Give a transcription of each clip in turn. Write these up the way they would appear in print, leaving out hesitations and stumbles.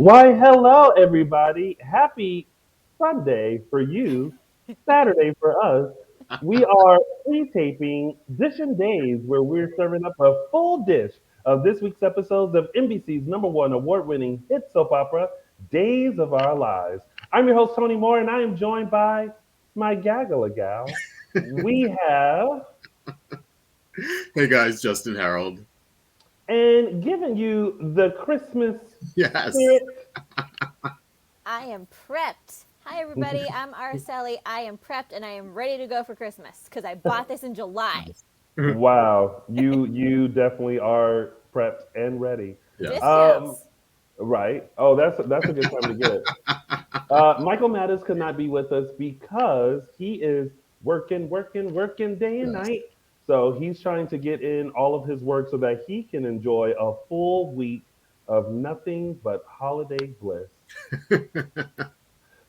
Why, hello, everybody. Happy Sunday for you, Saturday for us. We are pre-taping Dishin Days, where we're serving up a full dish of this week's episodes of NBC's number one award-winning hit soap opera, Days of Our Lives. I'm your host, Tony Moore, and I am joined by my gaggle of gal. We have, Hey guys, Justin Hareld. and giving you the Christmas Yes. spirit. I am prepped. Hi, everybody. I'm Araceli. I am prepped and I am ready to go for Christmas because I bought this in July. Wow, you definitely are prepped and ready. Yes. Um, Discounts. right. Oh, that's a good time to get it. Michael Mattis could not be with us because he is working day and Yes. night. So he's trying to get in all of his work so that he can enjoy a full week of nothing but holiday bliss.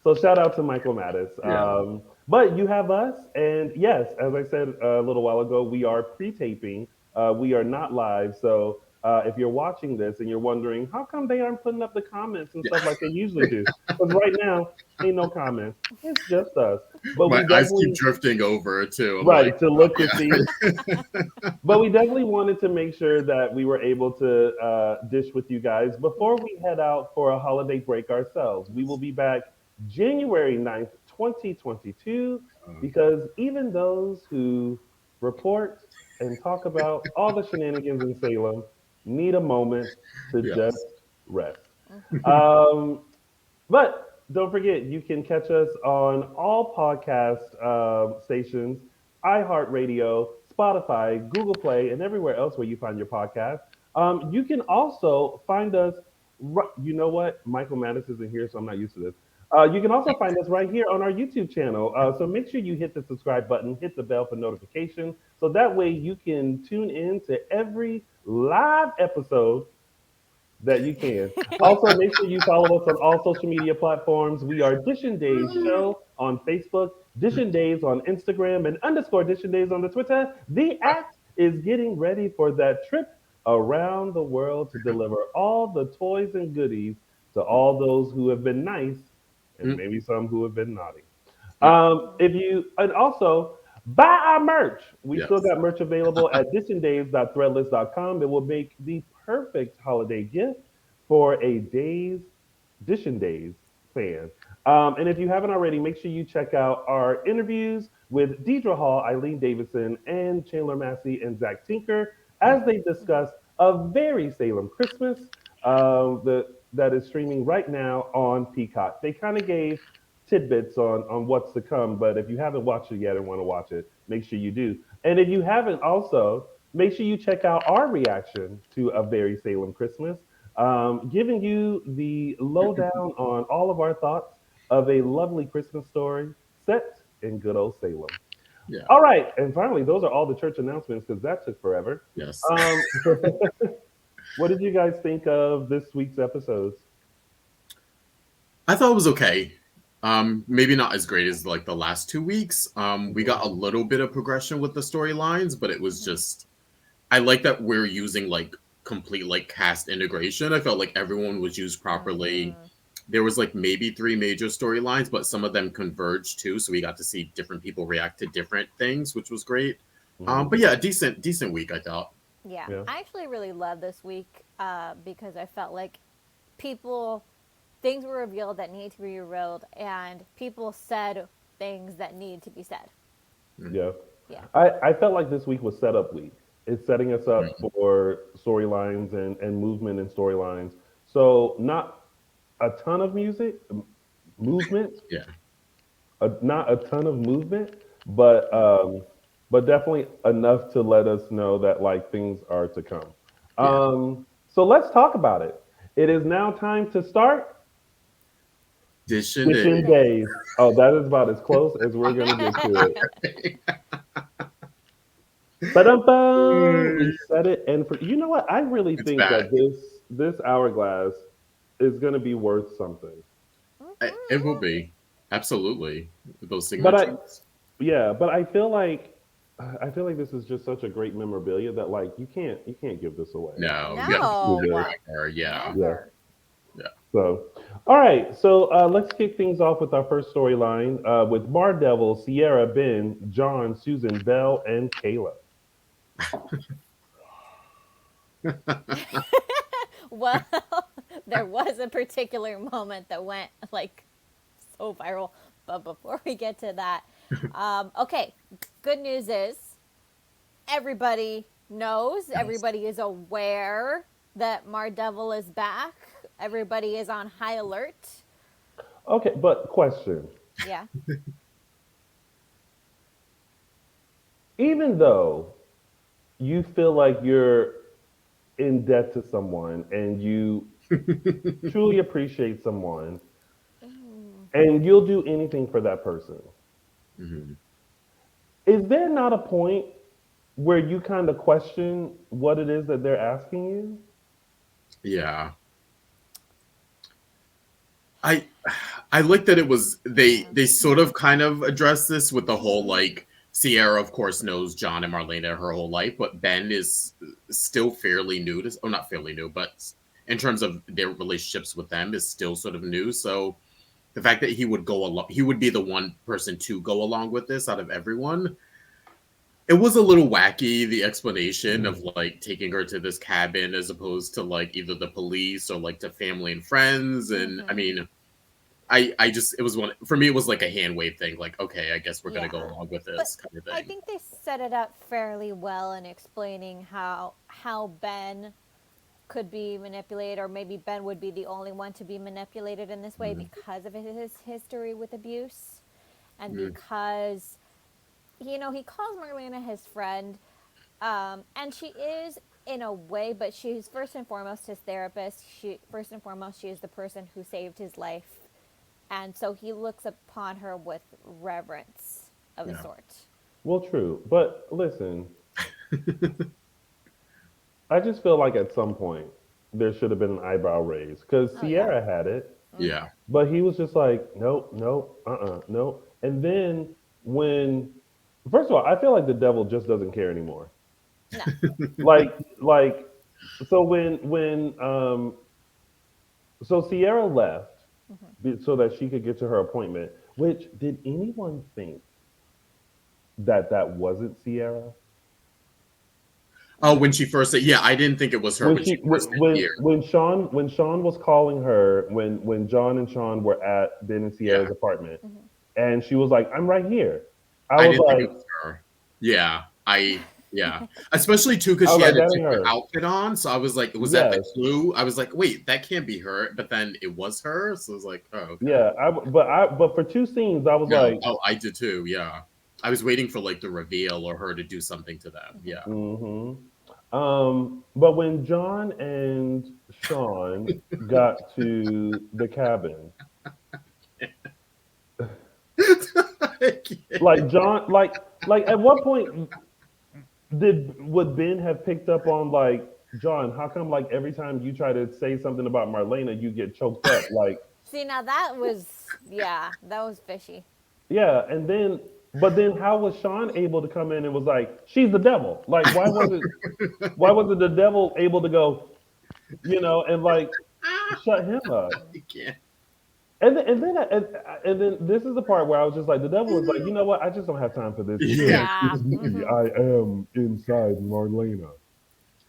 So shout out to Michael Mattis. Yeah. But you have us, and yes, as I said a little while ago, we are pre-taping. We are not live. So if you're watching this and you're wondering how come they aren't putting up the comments and stuff Yeah. like they usually do, because right now ain't no comments. It's just us. But My we eyes keep definitely drifting over too. I'm like, right to oh look to see. yeah. But we definitely wanted to make sure that we were able to dish with you guys before Yeah. we head out for a holiday break ourselves. We will be back January 9th, 2022, because even those who report and talk about all the shenanigans in Salem need a moment to just Yes. rest. Mhm. Um, but don't forget, you can catch us on all podcast stations, iHeartRadio, Spotify, Google Play, and everywhere else where you find your podcast. You can also find us. You know what? Michael Mattis isn't here, so I'm not used to this. You can also find us right here on our YouTube channel. So make sure you hit the subscribe button, hit the bell for notification, so that way you can tune in to every live episode that you can. Also, make sure you follow us on all social media platforms. We are Dishin Days Show on Facebook, Dishin Days on Instagram, and underscore Dishin Days on the Twitter. The act is getting ready for that trip around the world to deliver all the toys and goodies to all those who have been nice and maybe some who have been naughty. Yep. If you and also buy our merch. We still Yes. got merch available at dishindays.threadless.com. It will make the perfect holiday gift for a Dishin Days fan. And if you haven't already, make sure you check out our interviews with Deidre Hall, Eileen Davidson, and Chandler Massey and Zach Tinker as they discuss a very Salem Christmas that is streaming right now on Peacock. They kind of gave tidbits on what's to come. But if you haven't watched it yet and want to watch it, make sure you do. And if you haven't, also make sure you check out our reaction to A Very Salem Christmas, giving you the lowdown on all of our thoughts of a lovely Christmas story set in good old Salem. Yeah. All right, and finally, those are all the church announcements because that took forever. Yes. Um, what did you guys think of this week's episodes? I thought it was okay. Maybe not as great as like the last 2 weeks. We got a Mhm. little bit of progression with the storylines, but it was Mhm. just I like that we're using like complete like cast integration. I felt like everyone was used properly. Mhm. There was like maybe three major storylines, but some of them converged too, so we got to see different people react to different things, which was great. Mhm. But yeah, decent week I thought. Yeah, Yeah. I actually really love this week because I felt like people, things were revealed that need to be revealed, and people said things that need to be said. Mm-hmm. Yeah. Yeah. I felt like this week was setup week. It's setting us up for storylines and movement and storylines. So not a ton of movement, Yeah, not a ton of movement, but definitely enough to let us know that like things are to come. yeah. So let's talk about it. It is now time to start Dishin Dishin Days. Days. Oh, that is about as close as we're gonna get to it. Ba-dum-bum. We said it, and for you know what, I really It's think back. that this hourglass is going to be worth something. It will be absolutely those But I, signatures. yeah, but I feel like this is just such a great memorabilia that like you can't give this away. No, you have to keep Too No, it good. forever. Yeah, Yeah. never. yeah. So, all right. So let's kick things off with our first storyline with Mar Devil, Ciara, Ben, John, Susan, Belle, and Kayla. Well, there was a particular moment that went like so viral. But before we get to that, okay, good news is everybody knows, Yes. everybody is aware that Mar Devil is back. Everybody is on high alert. Okay, but question. Yeah. Even though you feel like you're in debt to someone and you truly appreciate someone and you'll do anything for that person, Mhm. is there not a point where you kind of question what it is that they're asking you? Yeah. I I like that it was they sort of kind of addressed this with the whole like Ciara of course knows John and Marlena her whole life, but Ben is still fairly new to, oh not fairly new, but in terms of their relationships with them is still sort of new. So the fact that he would go along, he would be the one person to go along with this out of everyone. It was a little wacky, the explanation of like taking her to this cabin as opposed to like either the police or like to family and friends. And I Mm-hmm. mean, I just it was one for me. It was like a hand wave thing. Like, okay, I guess we're gonna go Yeah. along with But this kind of I thing. think they set it up fairly well in explaining how Ben could be manipulated, or maybe Ben would be the only one to be manipulated in this way Mhm. because of his history with abuse, and Mhm. because he calls Marlena his friend, and she is in a way, but she's first and foremost his therapist. She first and foremost she is the person who saved his life, and so he looks upon her with reverence of a Yeah. sort. Well, true. But listen, I just feel like at some point there should have been an eyebrow raise because Oh yeah. Sierra had it, Yeah. but he was just like, nope, nope, nope. And then when, first of all, I feel like the devil just doesn't care anymore. No. Like, so so Sierra left Mm-hmm. so that she could get to her appointment. Which did anyone think that that wasn't Sierra? Oh, when she first said, yeah, I didn't think it was her When when she she first said here. when Sean was calling her when John and Sean were at Ben and Yeah. Sierra's apartment Mm-hmm. and she was like, I'm right here. I I was didn't think it like, was her. Yeah. Yeah. Especially too because I she was had like, a that ain't different her. outfit on. So I was like, was that the Yes. clue? I was like, wait, that can't be her. But then it was her. So I was like, oh, okay. Yeah. But for two scenes I was Yeah. like, Oh, I did too. Yeah. I was waiting for like the reveal or her to do something to them. Mm-hmm. Yeah. hmm. But when John and Sean got to the cabin, I can't. like John, like at what point did would Ben have picked up on like John? How come like every time you try to say something about Marlena, you get choked up? Like, See, now that was, yeah, that was fishy. yeah, and then but then how was Sean able to come in and was like, she's the devil? Like, why wasn't the devil able to go, and like shut him up? I can't. And then this is the part where I was just like, the devil was like, you know what? I just don't have time for this. Yeah. Yeah. It's me. Mm-hmm. I am inside Marlena,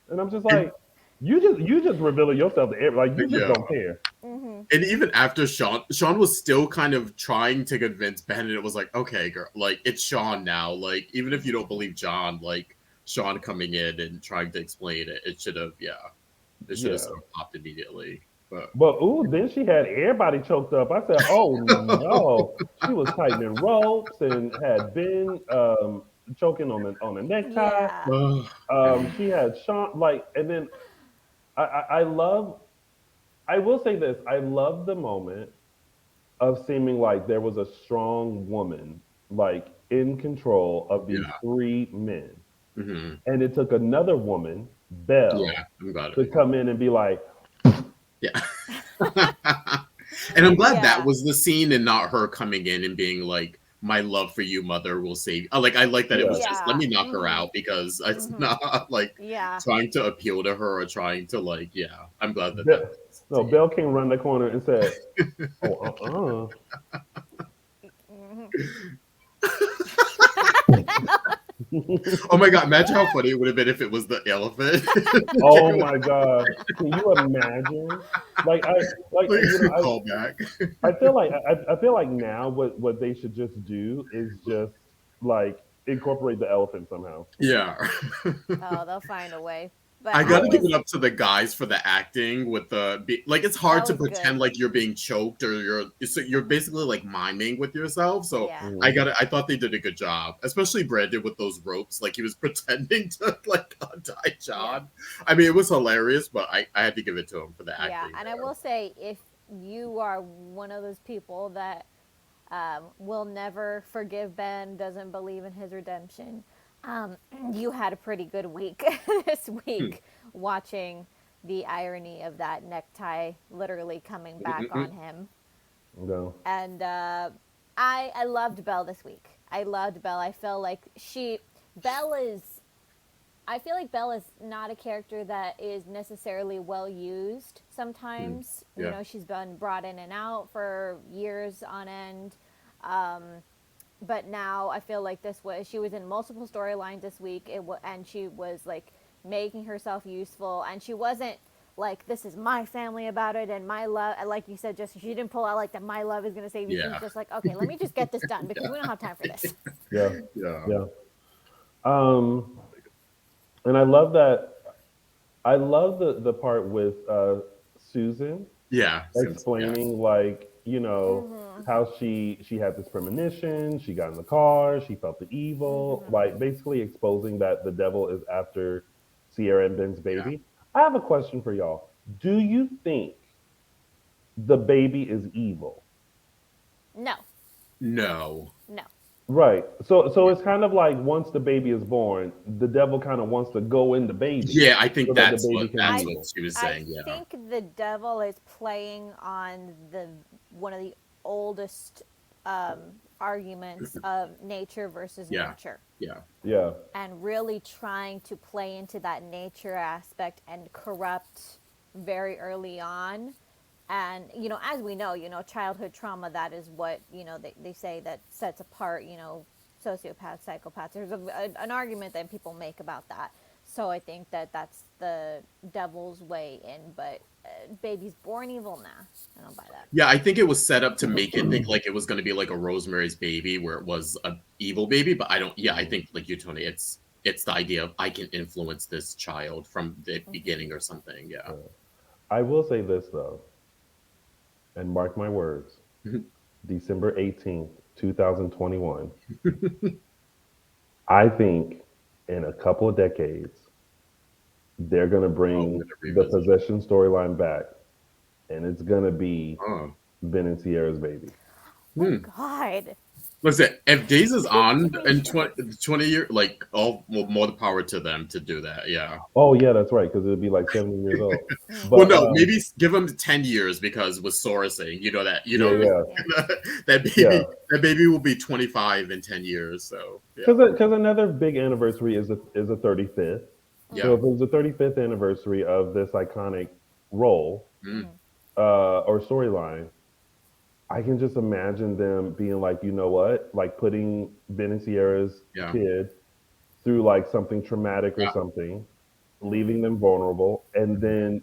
and I'm just like, you just revealing yourself to every, like you just Yeah. don't care. Mm-hmm. And even after Sean was still kind of trying to convince Ben, and it was like, okay, girl, like it's Sean now. Like, even if you don't believe John, like Sean coming in and trying to explain it, it should have, yeah, it should have Yeah. sort of popped immediately. But But ooh, then she had everybody choked up. I said, "Oh no!" She was tightening ropes and had been choking on the necktie. Yeah. oh, God. She had Sean like, and then I love. I will say this: I love the moment of seeming like there was a strong woman like in control of these Yeah. three men, Hmm. and it took another woman, Belle, Yeah. I'm glad. to come in and be like, Yeah. And I'm glad that Yeah. was the scene and not her coming in and being like, my love for you, mother, will save. Like, I like that it "Yeah, was just, let Yeah. me knock her Mm-hmm. out because it's Mm-hmm. not like Yeah. trying to appeal to her or trying to, like, yeah, I'm glad that that Be- was. No, Belle came around the corner and said, "Oh, Oh my god! Imagine how funny it would have been if it was the elephant. oh my God! Can you imagine? Like like Like, you know, call back. I feel like now what they should just do is just like incorporate the elephant somehow. Yeah. Oh, they'll find a way. But I I gotta give was it up to the guys for the acting with like it's hard that to was pretend good. like you're being choked or you're basically like miming with yourself. So Yeah. I thought they did a good job, especially Brandon with those ropes. Like he was pretending to like untie John. I mean, it was hilarious, but I had to give it to him for the Yeah, acting. and I will say, if you are one of those people that will never forgive Ben, doesn't believe in his redemption, you had a pretty good week this week watching the irony of that necktie literally coming back on him. No. And I loved Belle this week. I loved Belle. I feel like Belle is. I feel like Belle is not a character that is necessarily well used sometimes. Yeah. You know, she's been brought in and out for years on end. But now I feel like she was in multiple storylines this week, and she was like making herself useful, and she wasn't like, this is my family about it and my love, like you said, just she didn't pull out like that my love is going to save you. She was just like, okay, let me just get this done because we don't have time for this. Yeah. Yeah. Yeah. And I love that. I love the part with Susan Yeah. explaining like how she had this premonition. She got in the car. She felt the evil. Like basically exposing that the devil is after Ciara and Ben's baby. I have a question for y'all. Do you think the baby is evil? No, No. no. Right. So it's kind of like once the baby is born, the devil kind of wants to go in the baby. Yeah, I think so that the that's baby what can that's be what evil. she was saying. I think the devil is playing on one of the oldest arguments of nature versus nurture. Yeah. Yeah. And really trying to play into that nature aspect and corrupt very early on. And, as we know, childhood trauma, that is what, they say that sets apart, sociopaths, psychopaths. There's an argument that people make about that. So I think that that's the devil's way in. But baby's born evil, nah. I don't buy that. Yeah, I think it was set up to make it think like it was going to be like a Rosemary's Baby where it was a evil baby. But I don't, I think like you, Tony, it's the idea of I can influence this child from the beginning or something. Yeah. I will say this, though, and mark my words, December 18th, 2021, I think in a couple of decades, they're going to bring the possession storyline back, and it's going to be Ben and Ciara's baby. Oh, God. Listen, if Days is on in 20 years, like, more the power to them to do that. Yeah. Oh, yeah, that's right, because it'd be like 70 years old. But, well, no, maybe give them 10 years because with Sora saying, that baby will be 25 in 10 years. So, because another big anniversary is a 35th. Yeah. So if it was the 35th anniversary of this iconic role or storyline, I can just imagine them being like, you know what, like putting Ben and Ciara's kid through like something traumatic or something, leaving them vulnerable, and then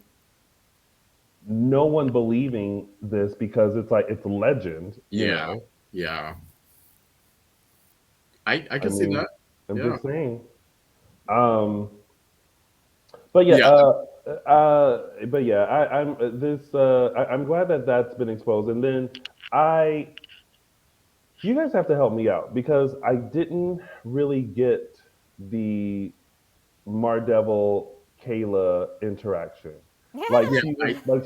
no one believing this because it's like it's a legend. You know? Yeah. I can see that. I'm just saying. But yeah, I'm glad that that's been exposed, and then you guys have to help me out because I didn't really get the Mardevil Kayla interaction. Like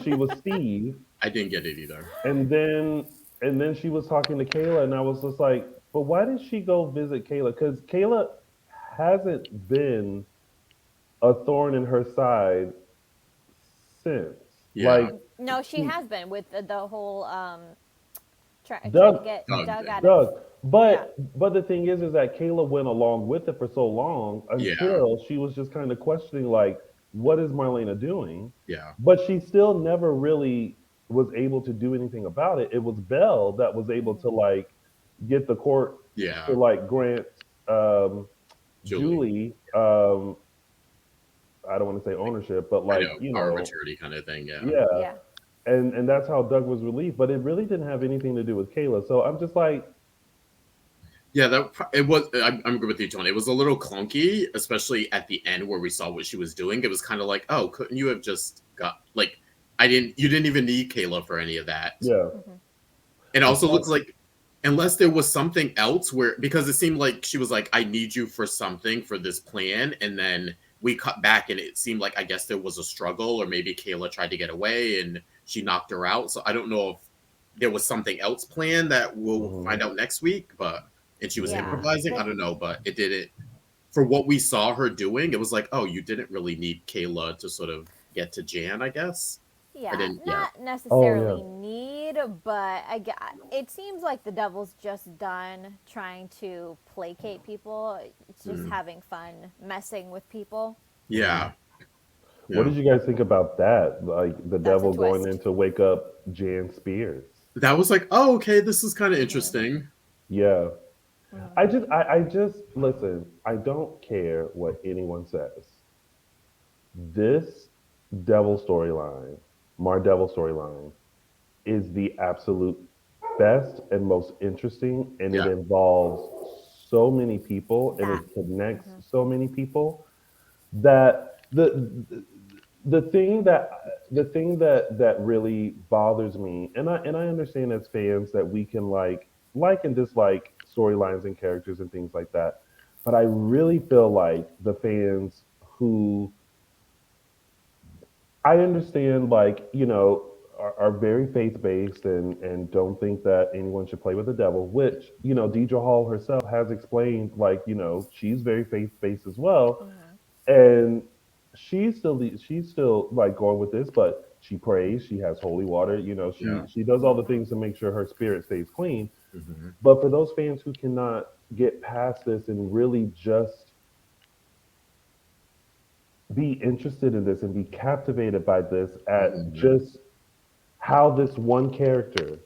she was Steve. I didn't get it either. And then she was talking to Kayla, and I was just like, but why did she go visit Kayla? Because Kayla hasn't been a thorn in her side since. Yeah. No, she has been with the whole trying Doug, to get Doug out Doug. of. But the thing is that Kayla went along with it for so long until she was just kind of questioning, like, what is Marlena doing? Yeah. But she still never really was able to do anything about it. It was Belle that was able Mhm. to like get the court to Yeah. like grant um, Julie. Julie, I don't want to say ownership, but I like, know. you Power of know, attorney kind of thing. Yeah. yeah. Yeah. And that's how Doug was relieved, but it really didn't have anything to do with Kayla. So I'm just like, Yeah, it was. I'm good with you, Tony. It was a little clunky, especially at the end where we saw what she was doing. It was kind of like, oh, couldn't you have just got like, I didn't. You didn't even need Kayla for any of that. yeah. Mhm. It It's also like, looks like, unless there was something else where, because it seemed like she was like, I need you for something for this plan, and then we cut back, and it seemed like I guess there was a struggle, or maybe Kayla tried to get away and she knocked her out. So I don't know if there was something else planned that we'll mhm. find out next week, but and she was Yeah. improvising. I don't know, but it didn't. For what we saw her doing, it was like, oh, you didn't really need Kayla to sort of get to Jan, I guess. I Yeah, didn't. Yeah. not Oh yeah. necessarily need, but it seems like the devil's just done trying to placate people. It's just Mm. having fun messing with people. Yeah. What Yeah. did you guys think about that? Like the That's a devil going in twist. to wake up Jan Spears. That was like, oh, okay, this is kind of Mhm. interesting. Yeah. Mhm. I just listen, I don't care what anyone says. This devil storyline, Mar Devil storyline, is the absolute best and most interesting, and it Yeah. involves so many people and That. it connects Mhm. so many people that the thing that the thing that really bothers me, and I understand as fans that we can like and dislike storylines and characters and things like that, but I really feel like the fans who I understand, like, are very faith based and don't think that anyone should play with the devil, which, Deidre Hall herself has explained, like, she's very faith based as well. Mhm. And she's still like going with this, but she prays, she has holy water, Yeah. she does all the Mhm. things to make sure her spirit stays clean. Hmm. But for those fans who cannot get past this and really just be interested in this and be captivated by this at Hmm. just how this one character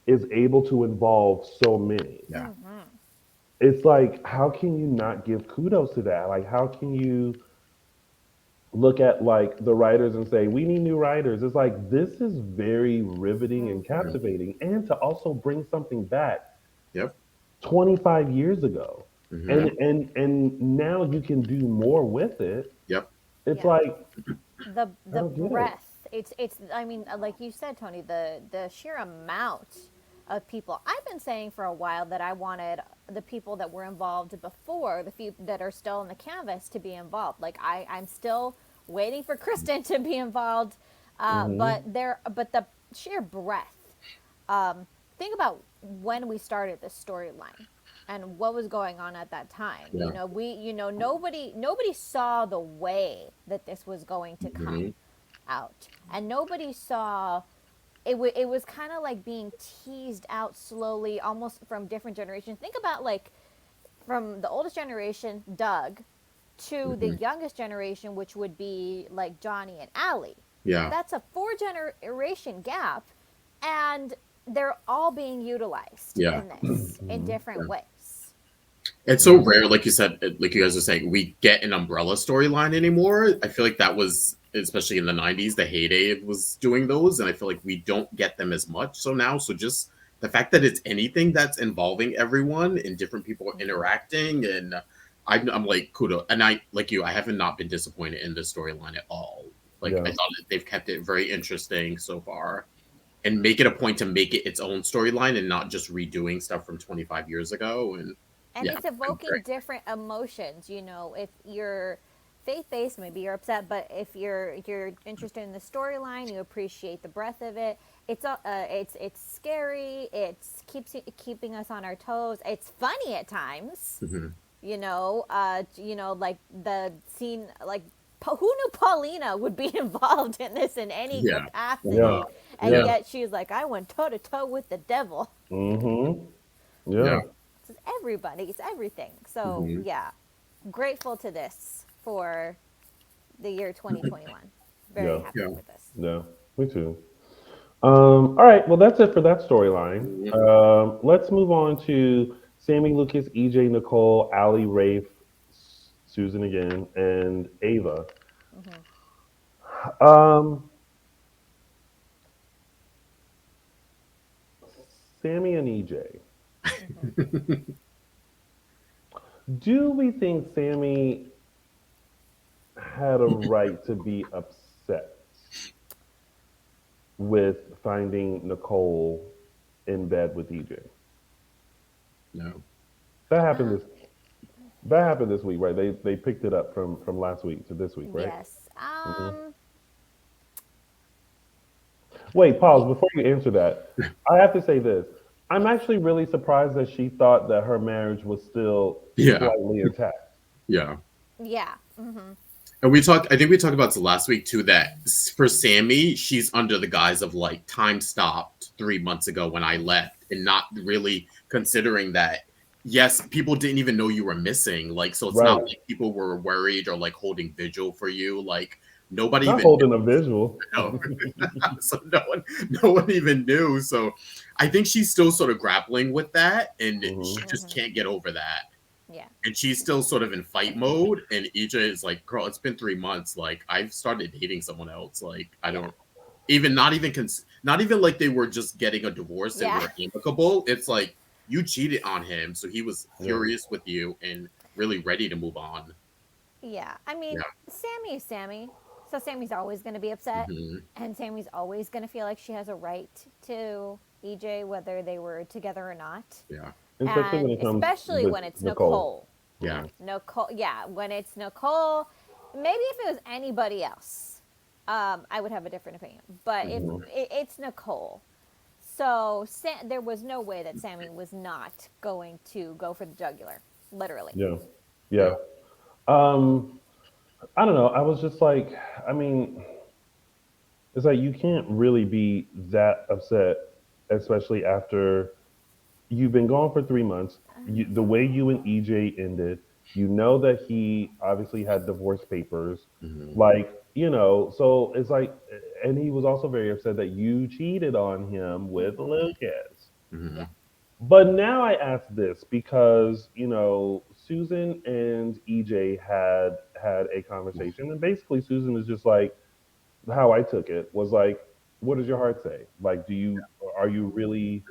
is able to involve so many. Yeah. Mhm. It's like, how can you not give kudos to that? Like, how can you look at like the writers and say, we need new writers? It's like, this is very riveting and Yeah. Mhm. captivating, and to also bring something back Yep. 25 years ago. Hmm. And now you can do more with it. Yep. It's Yeah. like, I The don't get it. breadth. It's I mean, like you said, Tony, the sheer amount of people. I've been saying for a while that I wanted the people that were involved before, the few that are still in the canvas, to be involved. Like I'm still waiting for Kristen to be involved, Hmm. but the sheer breadth. Think about when we started this storyline and what was going on at that time. Yeah. Nobody saw the way that this was going to come Hmm. out, and nobody saw it. It was kind of like being teased out slowly, almost from different generations. Think about like from the oldest generation, Doug, to the Hmm. youngest generation, which would be like Johnny and Allie. Yeah. That's a four generation gap, and they're all being utilized Yeah. in this in Hmm. different ways. It's so Yeah. rare, like you said, like you guys are saying, we get an umbrella storyline anymore. I feel like that was, especially in the 90s, the heyday it was doing those. And I feel like we don't get them as much. So now, so just the fact that it's anything that's involving everyone and different people Mm-hmm. interacting. And I'm like, kudos. And I, like you, I haven't not been disappointed in this storyline at all. Like, I Yeah. thought that they've kept it very interesting so far and make it a point to make it its own storyline and not just redoing stuff from 25 years ago. And And yeah, it's I'm evoking great. different emotions. If you're faith based, maybe you're upset, but if you're interested in the storyline, you appreciate the breadth of it. It's scary. It's keeping us on our toes. It's funny at times. Mhm. Like the scene, like who knew Paulina would be involved in this in any Yeah. Oh Yeah. God. capacity, and Yeah. Yeah. yet she's like, I went toe to toe with the devil. Hmm. Yeah. Yeah. It's everybody. It's everything. So Hmm. yeah, grateful to this for the year 2021. Very Yeah. happy Yeah. with this. Yeah. Me too. All right. Well, that's it for that storyline. Let's move on to Sammy, Lucas, EJ, Nicole, Allie, Rafe, Susan again, and Ava. Hmm. Um, Sammy and EJ. Hmm. Do we think Sammy had a right to be upset with finding Nicole in bed with EJ? No. That happened Uh, this that happened this week, right? They picked it up from last week to this week, right? yes. Hmm. Wait, Yeah. pause before you answer that. I have to say this. I'm Yes. actually really surprised that she thought that her marriage was still Yeah. slightly intact. Yeah. Yeah. Hmm. And I think we talked about this last week too, that for Sammy, she's under the guise of like time stopped 3 months ago when I left and not really considering that, yes, people didn't even know you were missing. Like, so it's not Right. like people were worried or like holding vigil for you. Like, nobody Not even holding a visual. knew. So no one even knew. So I think she's still sort of grappling with that and she Hmm. just Hmm. can't get over that. Yeah. And she's still sort of in fight mode. And EJ is like, girl, it's been 3 months. Like, I've started dating someone else. Like, I Yeah. don't even not even like they were just getting a divorce and Yeah. were amicable. It's like you cheated on him, so he was Yeah. furious with you and really ready to move on. Yeah. I Yeah. mean, Sammy is Sammy. So Sammy's always going to be upset. Hmm. And Sammy's always going to feel like she has a right to EJ, whether they were together or not. Yeah. Especially when And it comes especially with when it's Nicole. Nicole. Yeah. Hmm. Nicole, yeah, when it's Nicole, maybe if it was anybody else, I would have a different opinion. But if Hmm. it's Nicole, so there was no way that Sammy was not going to go for the jugular, literally. Yeah. Yeah. Yeah. Um, I don't know. I was just like, I mean, it's like you can't really be that upset, especially after you've been gone for 3 months. The way you and EJ ended, you know that he obviously had divorce papers. Hmm. Like, so it's like, and he was also very upset that you cheated on him with Hmm. Lucas. Hmm. Yeah. But now I ask this because, Susan and EJ had a conversation, and basically Susan is just like, how I took it was like, what does your heart say? Like, are you really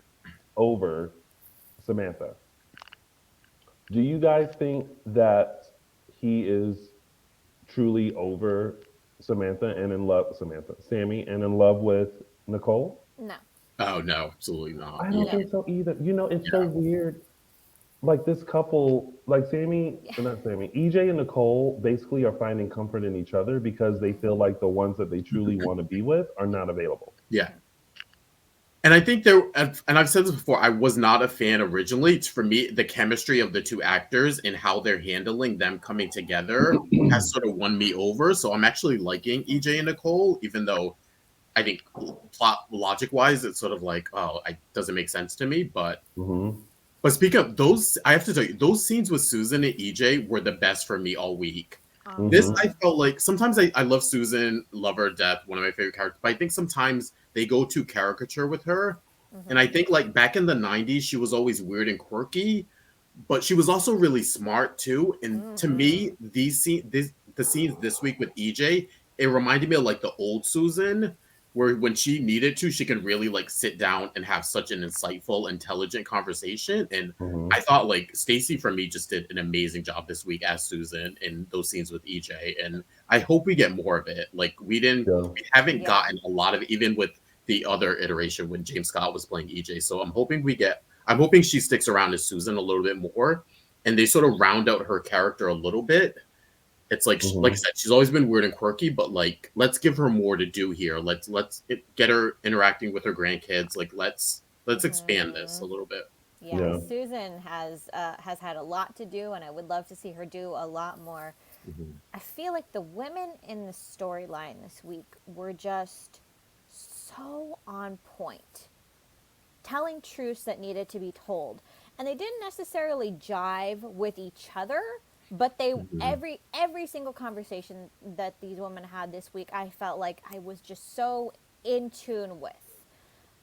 over Samantha? Do you guys think that he is truly over Sammy, and in love with Nicole? No. Oh no, absolutely not. I don't Yeah. No. think so either. It's so Yeah. weird. Like this couple, like Yeah. not Sammy, EJ and Nicole basically are finding comfort in each other because they feel like the ones that they truly want to be with are not available. Yeah. Hmm. And I think there, and I've said this before, I was not a fan originally. For me, the chemistry of the two actors and how they're handling them coming together has sort of won me over. So I'm actually liking EJ and Nicole, even though I think plot logic wise, it's sort of like, oh, it doesn't make sense to me. Hmm. But speaking of those, I have to tell you, those scenes with Susan and EJ were the best for me all week. This Hmm. I Uh-huh. felt like sometimes I love Susan, love her to death, one of my favorite characters. But I think sometimes they go too caricature with her. And Hmm. I think like back in the 90s, she was always weird and quirky, but she was also really smart too. And to Hmm. me, the scenes this week with EJ, it reminded me of like the old Susan, where when she needed to, she could really like sit down and have such an insightful, intelligent conversation. And Hmm. I thought like Stacey for me just did an amazing job this week as Susan in those scenes with EJ. And I hope we get more of it. Like Yeah. we haven't Yeah. gotten a lot of it, even with the other iteration when James Scott was playing EJ. So I'm hoping she sticks around as Susan a little bit more and they sort of round out her character a little bit. It's like I Hmm. said, she's always been weird and quirky, but like let's give her more to do here. Get her interacting with her grandkids. Like let's expand this Hmm. a little bit. Yeah. Yeah. Susan has had a lot to do, and I would love to see her do a lot more. Mhm. I feel like the women in the storyline this week were just so on point, telling truths that needed to be told. And they didn't necessarily jive with each other, But they every single conversation that these women had this week, I felt like I was just so in tune with.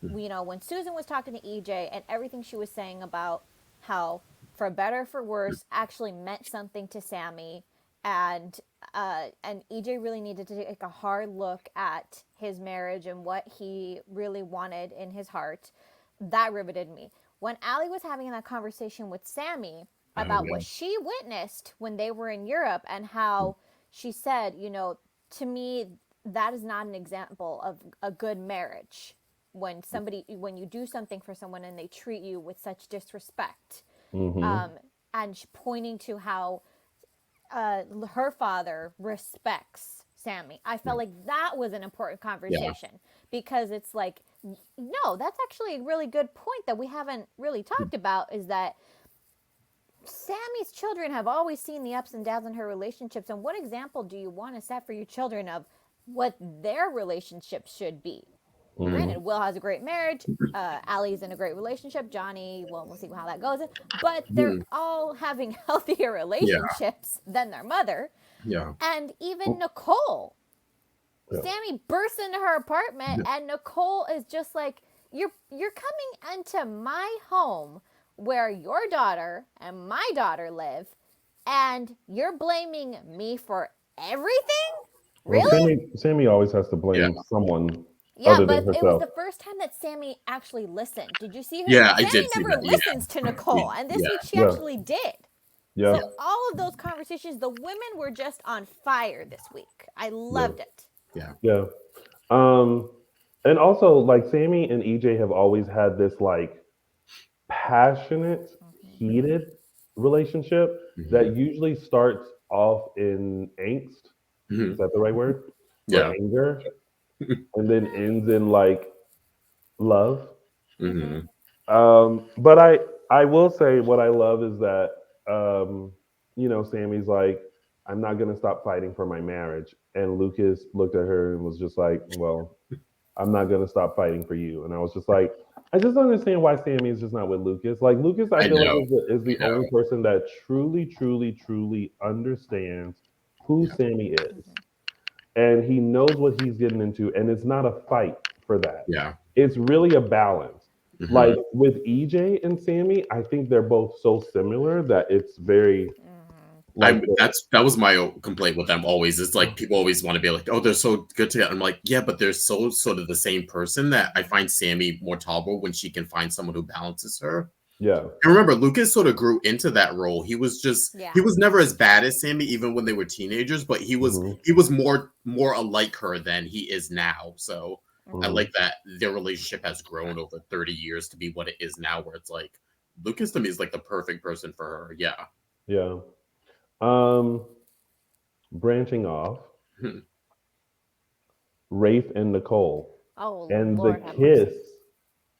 You know, when Susan was talking to EJ and everything she was saying about how, for better or for worse, actually meant something to Sami, and EJ really needed to take a hard look at his marriage and what he really wanted in his heart. That riveted me. When Allie was having that conversation with Sami about what she witnessed when they were in Europe and how she said, you know, to me, that is not an example of a good marriage. When you do something for someone and they treat you with such disrespect, and pointing to how her father respects Sami. I felt like that was an important conversation because it's like, no, that's actually a really good point that we haven't really talked about, is that Sami's children have always seen the ups and downs in her relationships. And what example do you want to set for your children of what their relationship should be? Granted, Will has a great marriage. Allie's in a great relationship. Johnny, well, we'll see how that goes. But they're all having healthier relationships than their mother. Yeah. And even Nicole. Sami bursts into her apartment, and Nicole is just like, you're coming into my home where your daughter and my daughter live, and you're blaming me for everything? Really? Well, Sami always has to blame someone. Yeah, but it was the first time that Sami actually listened. Did you see her? Yeah, Sami I did see never that. listens to Nicole, and this week she actually did. Yeah. So all of those conversations, the women were just on fire this week. I loved it. Yeah. Yeah. And also, like, Sami and EJ have always had this like passionate, heated relationship that usually starts off in angst. Is that the right word? Yeah. Or anger, and then ends in like love. But I will say what I love is that you know, Sami's like, I'm not gonna stop fighting for my marriage, and Lucas looked at her and was just like, well, I'm not gonna stop fighting for you. And I was just like, I just don't understand why Sami is just not with Lucas. Like, Lucas, I feel like is the only person that truly, truly, truly understands who Sami is, and he knows what he's getting into, and it's not a fight for that. Yeah. It's really a balance. Like with EJ and Sami, I think they're both so similar that it's very like that was my complaint with them always. It's like people always want to be like, oh, they're so good together. I'm like, yeah, but they're so sort of the same person that I find Sami more tolerable when she can find someone who balances her. Yeah. And remember, Lucas sort of grew into that role. He was just he was never as bad as Sami, even when they were teenagers, but he was more alike her than he is now. So I like that their relationship has grown over 30 years to be what it is now, where it's like Lucas to me is like the perfect person for her. Yeah. Yeah. Branching off, Rafe and Nicole, and Lord the kiss,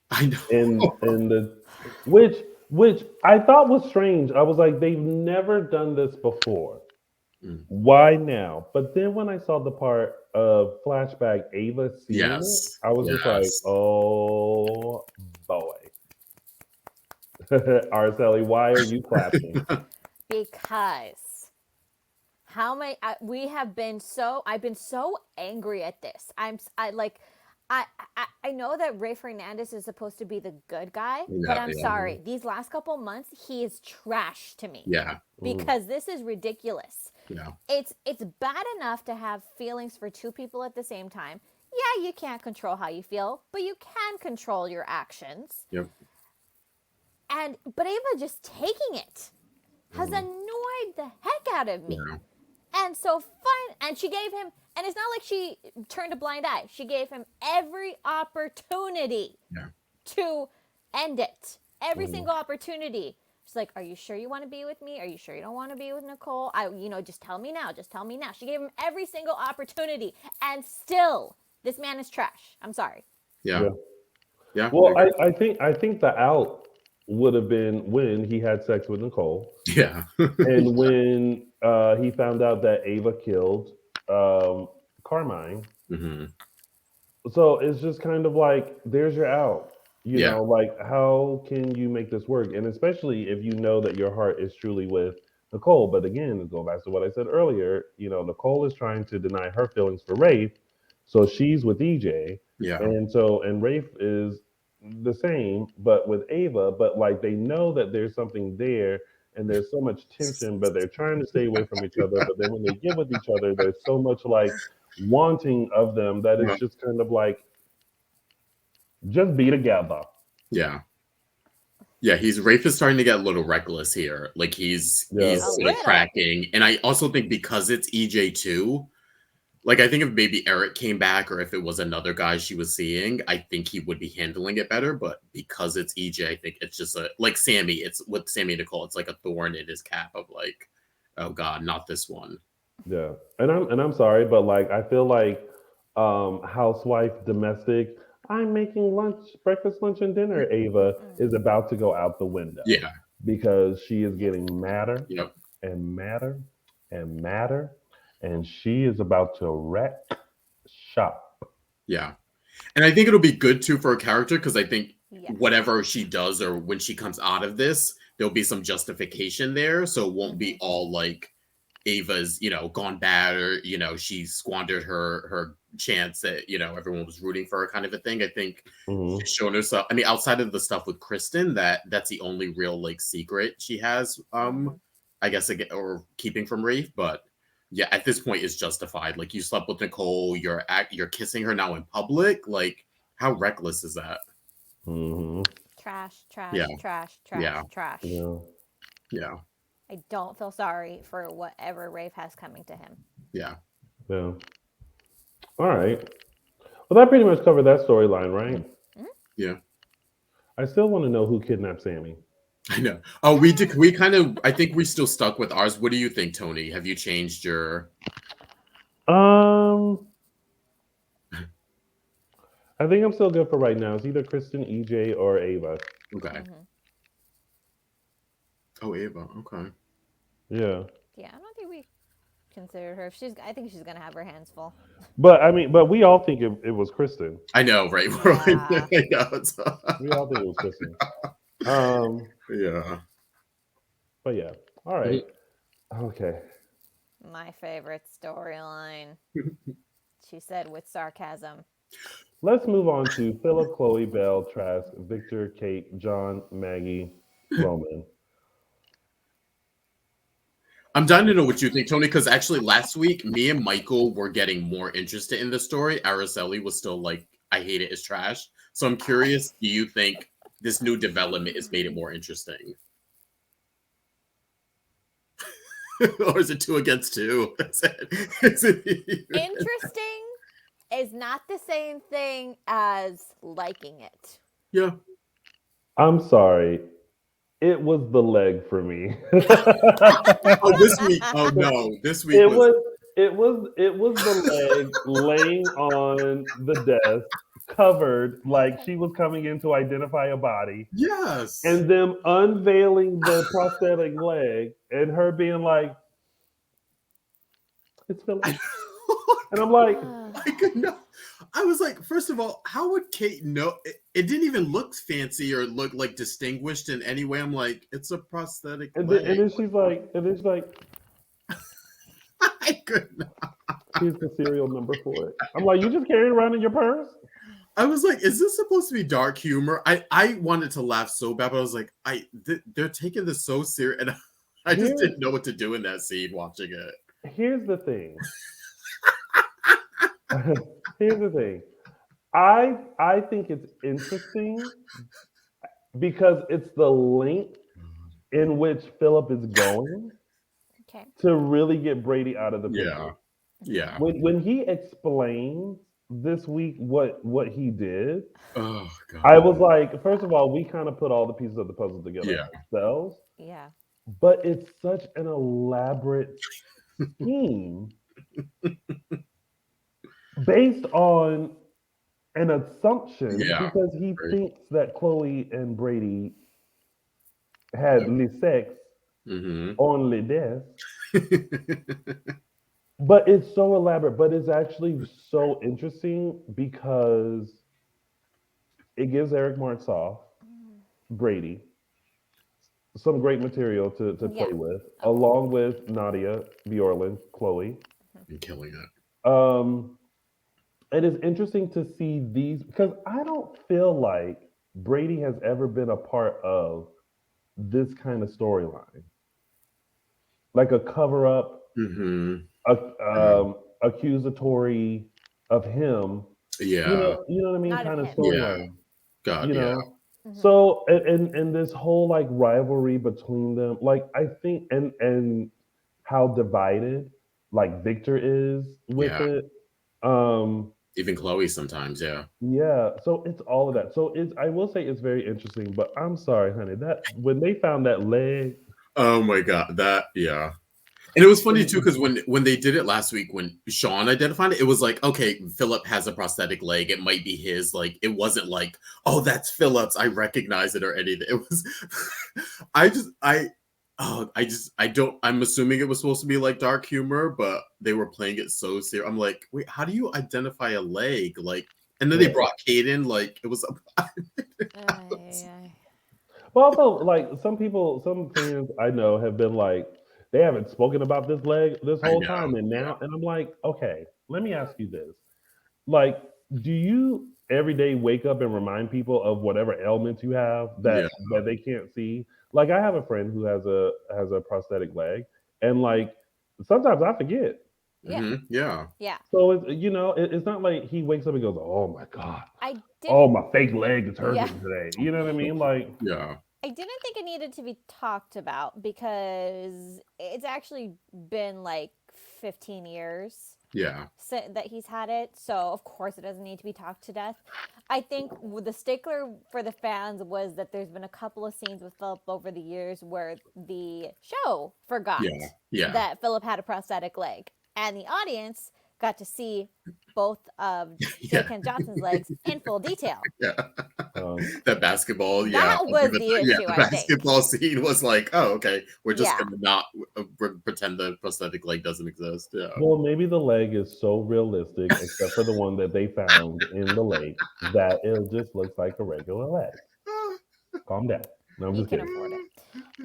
I know, and the which I thought was strange. I was like, they've never done this before. Why now? But then when I saw the part of flashback Ava seeing it, I was just like, oh boy. Araceli, why are you clapping? Because I've been so angry at this. I know that Ray Fernandez is supposed to be the good guy, but I'm sorry. These last couple months, he is trash to me. Yeah. Because this is ridiculous. Yeah. It's bad enough to have feelings for two people at the same time. Yeah, you can't control how you feel, but you can control your actions. Yep. But Ava just taking it has annoyed the heck out of me. Yeah. And so fine, and she gave him, and it's not like she turned a blind eye. She gave him every opportunity to end it. Every single opportunity. She's like, are you sure you want to be with me? Are you sure you don't want to be with Nicole? Just tell me now. Just tell me now. She gave him every single opportunity, and still, this man is trash. I'm sorry. Yeah. Well, I think the out would have been when he had sex with Nicole. Yeah. And when he found out that Ava killed Carmine. So it's just kind of like, there's your out. You know, like, how can you make this work? And especially if you know that your heart is truly with Nicole. But again, going back to what I said earlier, Nicole is trying to deny her feelings for Rafe, so she's with EJ, Yeah. and Rafe is the same, but with Ava. But like they know that there's something there, and there's so much tension, but they're trying to stay away from each other. But then when they get with each other, there's so much like wanting of them that Yeah. it's just kind of like just be together. Yeah. Yeah, he's Rafe is starting to get a little reckless here. Like Yeah. he's A sort of little. cracking. And I also think because it's EJ too, like I think if maybe Eric came back or if it was another guy she was seeing, I think he would be handling it better. But because it's EJ, I think it's just a like Sami, it's with Sami and Nicole, it's like a thorn in his cap of like, oh God, not this one. Yeah, and I'm sorry, but like I feel like housewife domestic. I'm making lunch, breakfast, lunch, and dinner. Ava is Mm. about to go out the window Yeah. because she is Yes. getting madder Yep. and madder and madder, and she is about to wreck shop. Yeah. And I think it'll be good too for a character because I think Yes. whatever she does or when she comes out of this, there'll be some justification there. So it won't be all like Ava's, gone bad or, she squandered her chance that, everyone was rooting for her kind of a thing. I think Hmm. she's shown herself. I mean, outside of the stuff with Kristen, that's the only real like secret she has, Hmm. I guess, or keeping from Rafe, but yeah, at this point it's justified. Like you slept with Nicole, you're kissing her now in public. Like, how reckless is that? Hmm. Trash, Yeah, trash, trash, yeah, trash, trash. Yeah, yeah, I don't feel sorry for whatever Rafe has coming to him. yeah, yeah. All right. Well, that pretty much covered that storyline, right? Mhm. yeah. I still want to know who kidnapped Sammy. I know. Oh, we did. We kind of. I think we still stuck with ours. What do you think, Tony? Have you changed your? Um, I think I'm still good for right now. It's either Kristen, EJ, or Ava. Okay. Hmm. Oh, Ava. Okay. Yeah. Yeah, I don't think we considered her. I think she's gonna have her hands full. But I mean, but we all think it was Kristen. I know, right? We're like, Yeah, I know. We all think it was Kristen. Um, Yeah. but yeah. All right. Okay. my favorite storyline. She said with sarcasm. Let's move on to Philip, Chloe, Belle, Trask, Victor, Kate, John, Maggie, Roman. I'm dying to know what you think, Tony, because actually last week, me and Michael were getting more interested in the story. Araceli was still like, I hate it, it's trash. So I'm curious, do you think this new development has made it more interesting? Or is it two against two? Interesting is not the same thing as liking it. Yeah. I'm sorry. It was the leg for me. Oh, this week. Oh no, this week It was. was it was the leg laying on the desk, covered like she was coming in to identify a body, Yes. and them unveiling the prosthetic leg, and her being like, "It's Philip," I, and I'm like, I could not. I was like, first of all, how would Kate know? It didn't even look fancy or look like distinguished in any way. I'm like, it's a prosthetic and then, and leg. then she's like, I could not. "Here's the serial number for it." I'm like, "You just carry it around in your purse?" I was like, is this supposed to be dark humor? I wanted to laugh so bad, but I was like, they're taking this so serious, and I just Here's didn't know what to do in that scene watching it. here's the thing. Here's the thing. I think it's interesting because it's the length in which Philip is going Okay. to really get Brady out of the Yeah, picture. yeah. When he explains this week what he did, Oh I god. was like, first of all, we kind of put all the pieces of the puzzle together Yeah. ourselves, Yeah. but it's such an elaborate scheme based on an assumption Yeah. because he Right. thinks that Chloe and Brady had le sex Mm-hmm. on le desk. But it's so elaborate, but it's actually so interesting because it gives Eric Martsolf, Mm. Brady, some great material to Yeah. play with, Oh. along with Nadia, Bjorlin, Chloe. I'm killing it. Um, it is interesting to see these because I don't feel like Brady has ever been a part of this kind of storyline, like a cover up, Mm-hmm. a, Mm. accusatory of him. Yeah. You know what I mean, Not of kind of him. Yeah. storyline. God. You Yeah. know, Hmm. so and this whole like rivalry between them, like I think, and how divided like Victor is with Yeah. it. Um, Even Chloe sometimes. Yeah. Yeah, so it's all of that. So it's I will say it's very interesting, but I'm sorry, honey, that when they found that leg, Oh my God. That. Yeah. And it was funny too and because when they did it last week, when Sean identified it, it was like, okay, Philip has a prosthetic leg. It might be his. Like, it wasn't like, oh, that's Philip's. I recognize it or anything. It was. I don't. I'm assuming it was supposed to be like dark humor, but they were playing it so serious. I'm like, wait, how do you identify a leg? Like, and then they yeah. brought Kate in. Like, it was. Ay, ay. But also like some people, some fans I know have been like they haven't spoken about this leg this I whole know. time, and Yeah. now, and I'm like, okay, let me ask you this: like, do you every day wake up and remind people of whatever ailments you have Yeah. that they can't see? Like, I have a friend who has a prosthetic leg, and like sometimes I forget. Yeah. Yeah. Yeah. So it's it's not like he wakes up and goes, "Oh my god, I oh didn't. my fake leg is Yeah. hurting today." You know what I mean? Like, Yeah. I didn't think it needed to be talked about because it's actually been like 15 years Yeah. that he's had it. So, of course, it doesn't need to be talked to death. I think the stickler for the fans was that there's been a couple of scenes with Philip over the years where the show forgot Yeah. Yeah. that Philip had a prosthetic leg. And the audience got to see both of J. Yeah. Ken Johnson's legs in full detail. Yeah. um, That basketball, yeah, That I'll was give it the yeah, issue, the I think. basketball scene was like, oh, okay, we're just Yeah. gonna not pretend the prosthetic leg doesn't exist. Yeah, well, maybe the leg is so realistic, except for the one that they found in the lake, that it just looks like a regular leg. Calm down. No, I'm You just can kidding. afford it.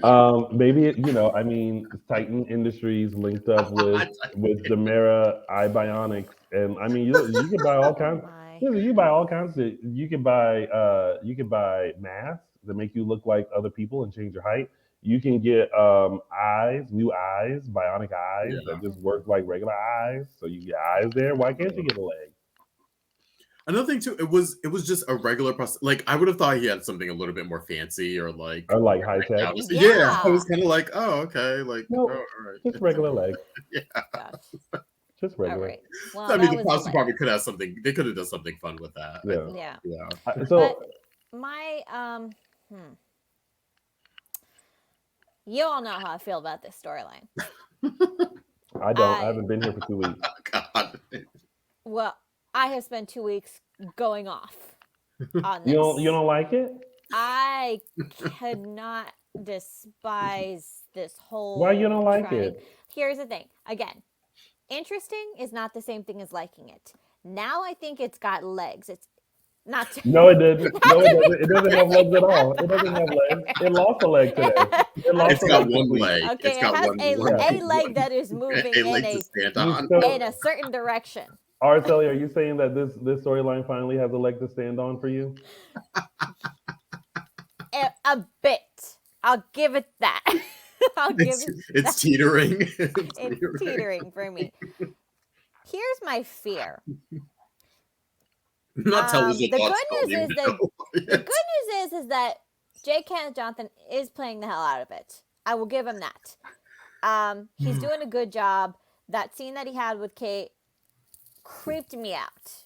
Yeah. Maybe I mean, Titan Industries linked up with Demera Eye Bionics, and I mean, you can buy all Oh kinds. my. Listen, you buy all kinds of. You can buy masks that make you look like other people and change your height. You can get new eyes, bionic eyes yeah. that just Mhm. work like regular eyes, so you get eyes there. Why can't you get a leg? Another thing too, it was just a regular prosthetic. Like I would have thought he had something a little bit more fancy or like Or like high tech? yeah, I was Yeah. kind of like, oh, okay, like oh, Nope, all just right, regular leg, yeah. Gosh. just All regular. right. Well, So, I mean, that the was costume hilarious. department could have something. They could have done something fun with that. I Yeah. thought, Yeah. yeah, But So my you all know how I feel about this storyline. I don't. I I haven't been here for 2 weeks. God, well, I have spent 2 weeks going off on You this. don't like it? I cannot despise this Why you don't whole like trying. it? Here's the thing. Again, interesting is not the same thing as liking it. Now I think it's got legs. It's not to, No, it didn't. not No, it to doesn't. It doesn't have legs at all. It doesn't have legs. It lost a leg today. It lost it's a okay. got leg this one week. leg. It's Okay, it got has Yeah. a leg that is moving a in leg to stand You on. still, a certain direction. Araceli, are you saying that this storyline finally has a leg to stand on for you? A bit. I'll give it that. I'll give It's it it's that. teetering. It's teetering for me. Here's my fear. Not tell us your The thoughts. good Don't news even is that know. the good news is that J. Kenneth Johnson is playing the hell out of it. I will give him that. He's doing a good job. That scene that he had with Kate creeped me out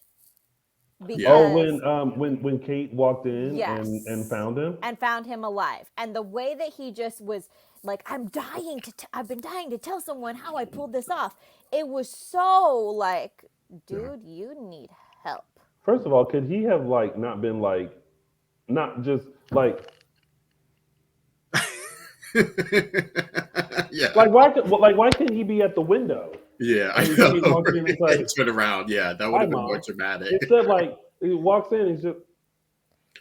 Oh, because when Kate walked in and yes, found him. and found him alive, and the way that he just was like, I've been dying to tell someone how I pulled this off. It was so like, dude, you need help. First of all, could he have like not been like not just Yeah, why couldn't he be at the window yeah, I and Kate know. walks in and it's And like, turn around. Yeah, that would "Hi, have been more mom." dramatic. Instead, like he walks in, he's just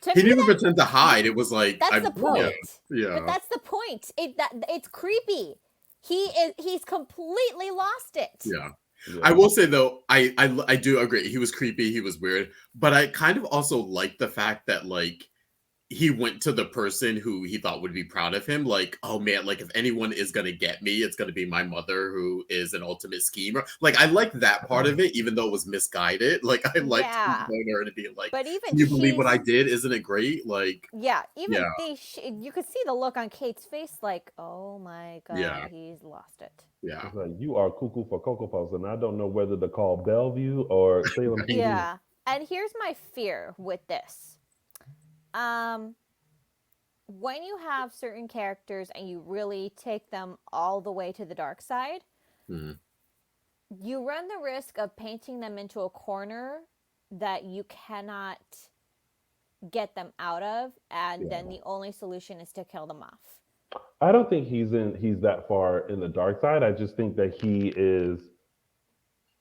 he didn't even pretend to hide. It was like That's the point. Yeah. But that's the point. It's creepy. He's completely lost it. Yeah. I will say though, I do agree. He was creepy. He was weird. But I kind of also like the fact that like he went to the person who he thought would be proud of him. Like, oh man, like if anyone is gonna get me, it's gonna be my mother, who is an ultimate schemer. Like, I like that part of it, even though it was misguided. Like, I liked going her to be like, but even can you believe what I did? Isn't it great? Like, even you could see the look on Kate's face, like, oh my god, he's lost it. Yeah, it's like, you are cuckoo for Cocoa Puffs, and I don't know whether to call Bellevue or Salem PD. Yeah, and here's my fear with this. When you have certain characters and you really take them all the way to the dark side, you run the risk of painting them into a corner that you cannot get them out of, and then the only solution is to kill them off. I don't think he's that far in the dark side. I just think that he is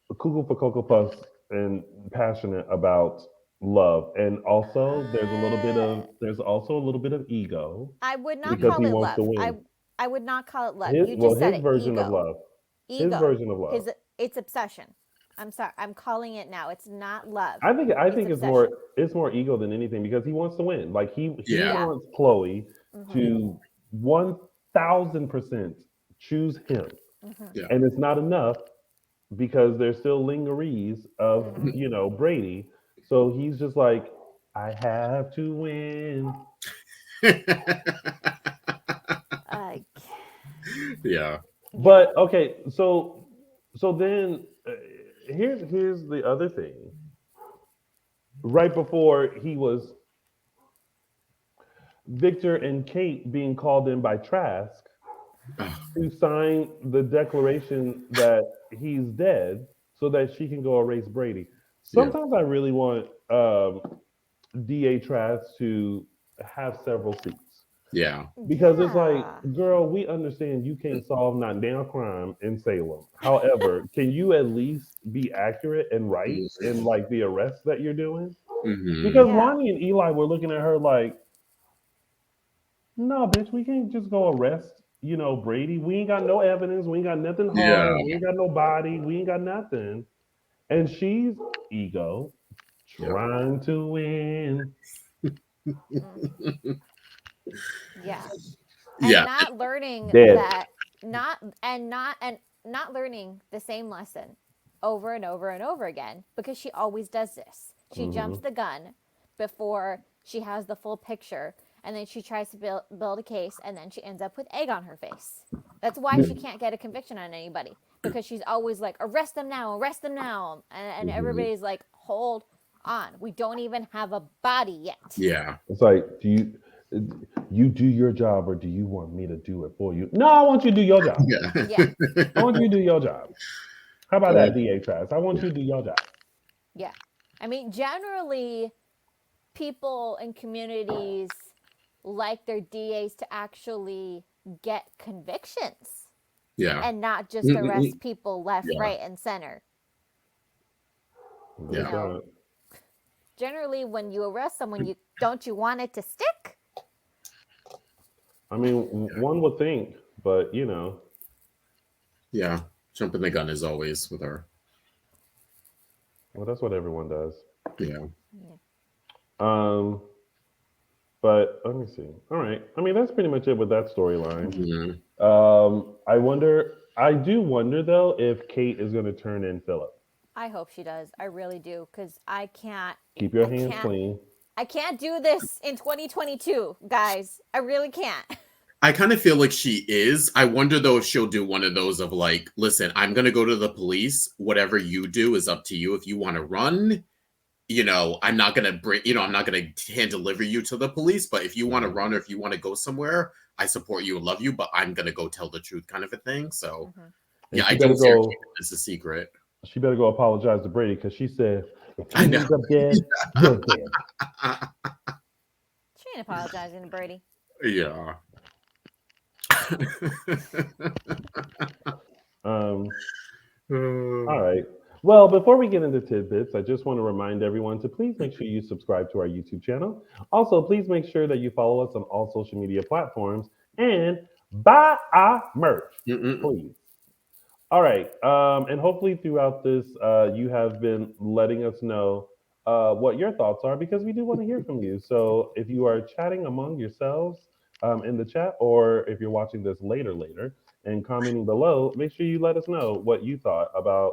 cuckoo for Cocoa Puffs and passionate about love, and also there's also a little bit of ego. I would not call it love. I would not call it love. You just said it. Version of love. Ego. His version of love. It's obsession. I'm sorry. I'm calling it now. It's not love. I think it's more ego than anything, because he wants to win. Like he wants Chloe to 1000% choose him, and it's not enough because there's still lingeries of Brady. So he's just like, I have to win. Yeah. But okay, so then here's the other thing. Right before he was Victor and Kate being called in by Trask to sign the declaration that he's dead so that she can go erase Brady. Sometimes I really want DA Trask to have several seats. Yeah. Because it's like, girl, we understand you can't solve not damn crime in Salem. However, can you at least be accurate and right in like the arrests that you're doing? Because Lonnie and Eli were looking at her like, no, bitch, we can't just go arrest, Brady. We ain't got no evidence. We ain't got nothing hard. We ain't got no body. We ain't got nothing. And she's ego, trying to win. Not learning that, not learning the same lesson over and over and over again, because she always does this. She jumps the gun before she has the full picture, and then she tries to build a case, and then she ends up with egg on her face. That's why she can't get a conviction on anybody, because she's always like, arrest them now, and everybody's like, hold on, we don't even have a body yet. Yeah. It's like, do you do your job, or do you want me to do it for you? No, I want you to do your job. I want you to do your job. How about that, DA Trask? I want you to do your job. Yeah. I mean, generally, people in communities like their DAs to actually get convictions. Yeah. And not just arrest people left, right, and center. Yeah. Generally, when you arrest someone, don't you want it to stick? I mean, one would think, but Yeah. Jumping the gun is always with her. Well, that's what everyone does. Yeah. But let me see. All right. I mean, that's pretty much it with that storyline. I do wonder though if Kate is going to turn in Philip. I hope she does. I really do, because I can't. Keep your hands clean. I can't do this in 2022, guys. I really can't. I kind of feel like she is. I wonder though if she'll do one of those of like, listen, I'm going to go to the police. Whatever you do is up to you. If you want to run, I'm not going to I'm not going to hand deliver you to the police. But if you want to run, or if you want to go somewhere, I support you and love you, but I'm going to go tell the truth, kind of a thing. So yeah, I do see her keeping this a secret. She better go apologize to Brady, because she said, I know. Dead, you're dead. She ain't apologizing to Brady. Yeah. All right. Well, before we get into tidbits, I just want to remind everyone to please make sure you subscribe to our YouTube channel. Also, please make sure that you follow us on all social media platforms and buy our merch, Mm-mm. please. All right. And hopefully throughout this, you have been letting us know what your thoughts are because we do want to hear from you. So if you are chatting among yourselves in the chat, or if you're watching this later, and commenting below, make sure you let us know what you thought about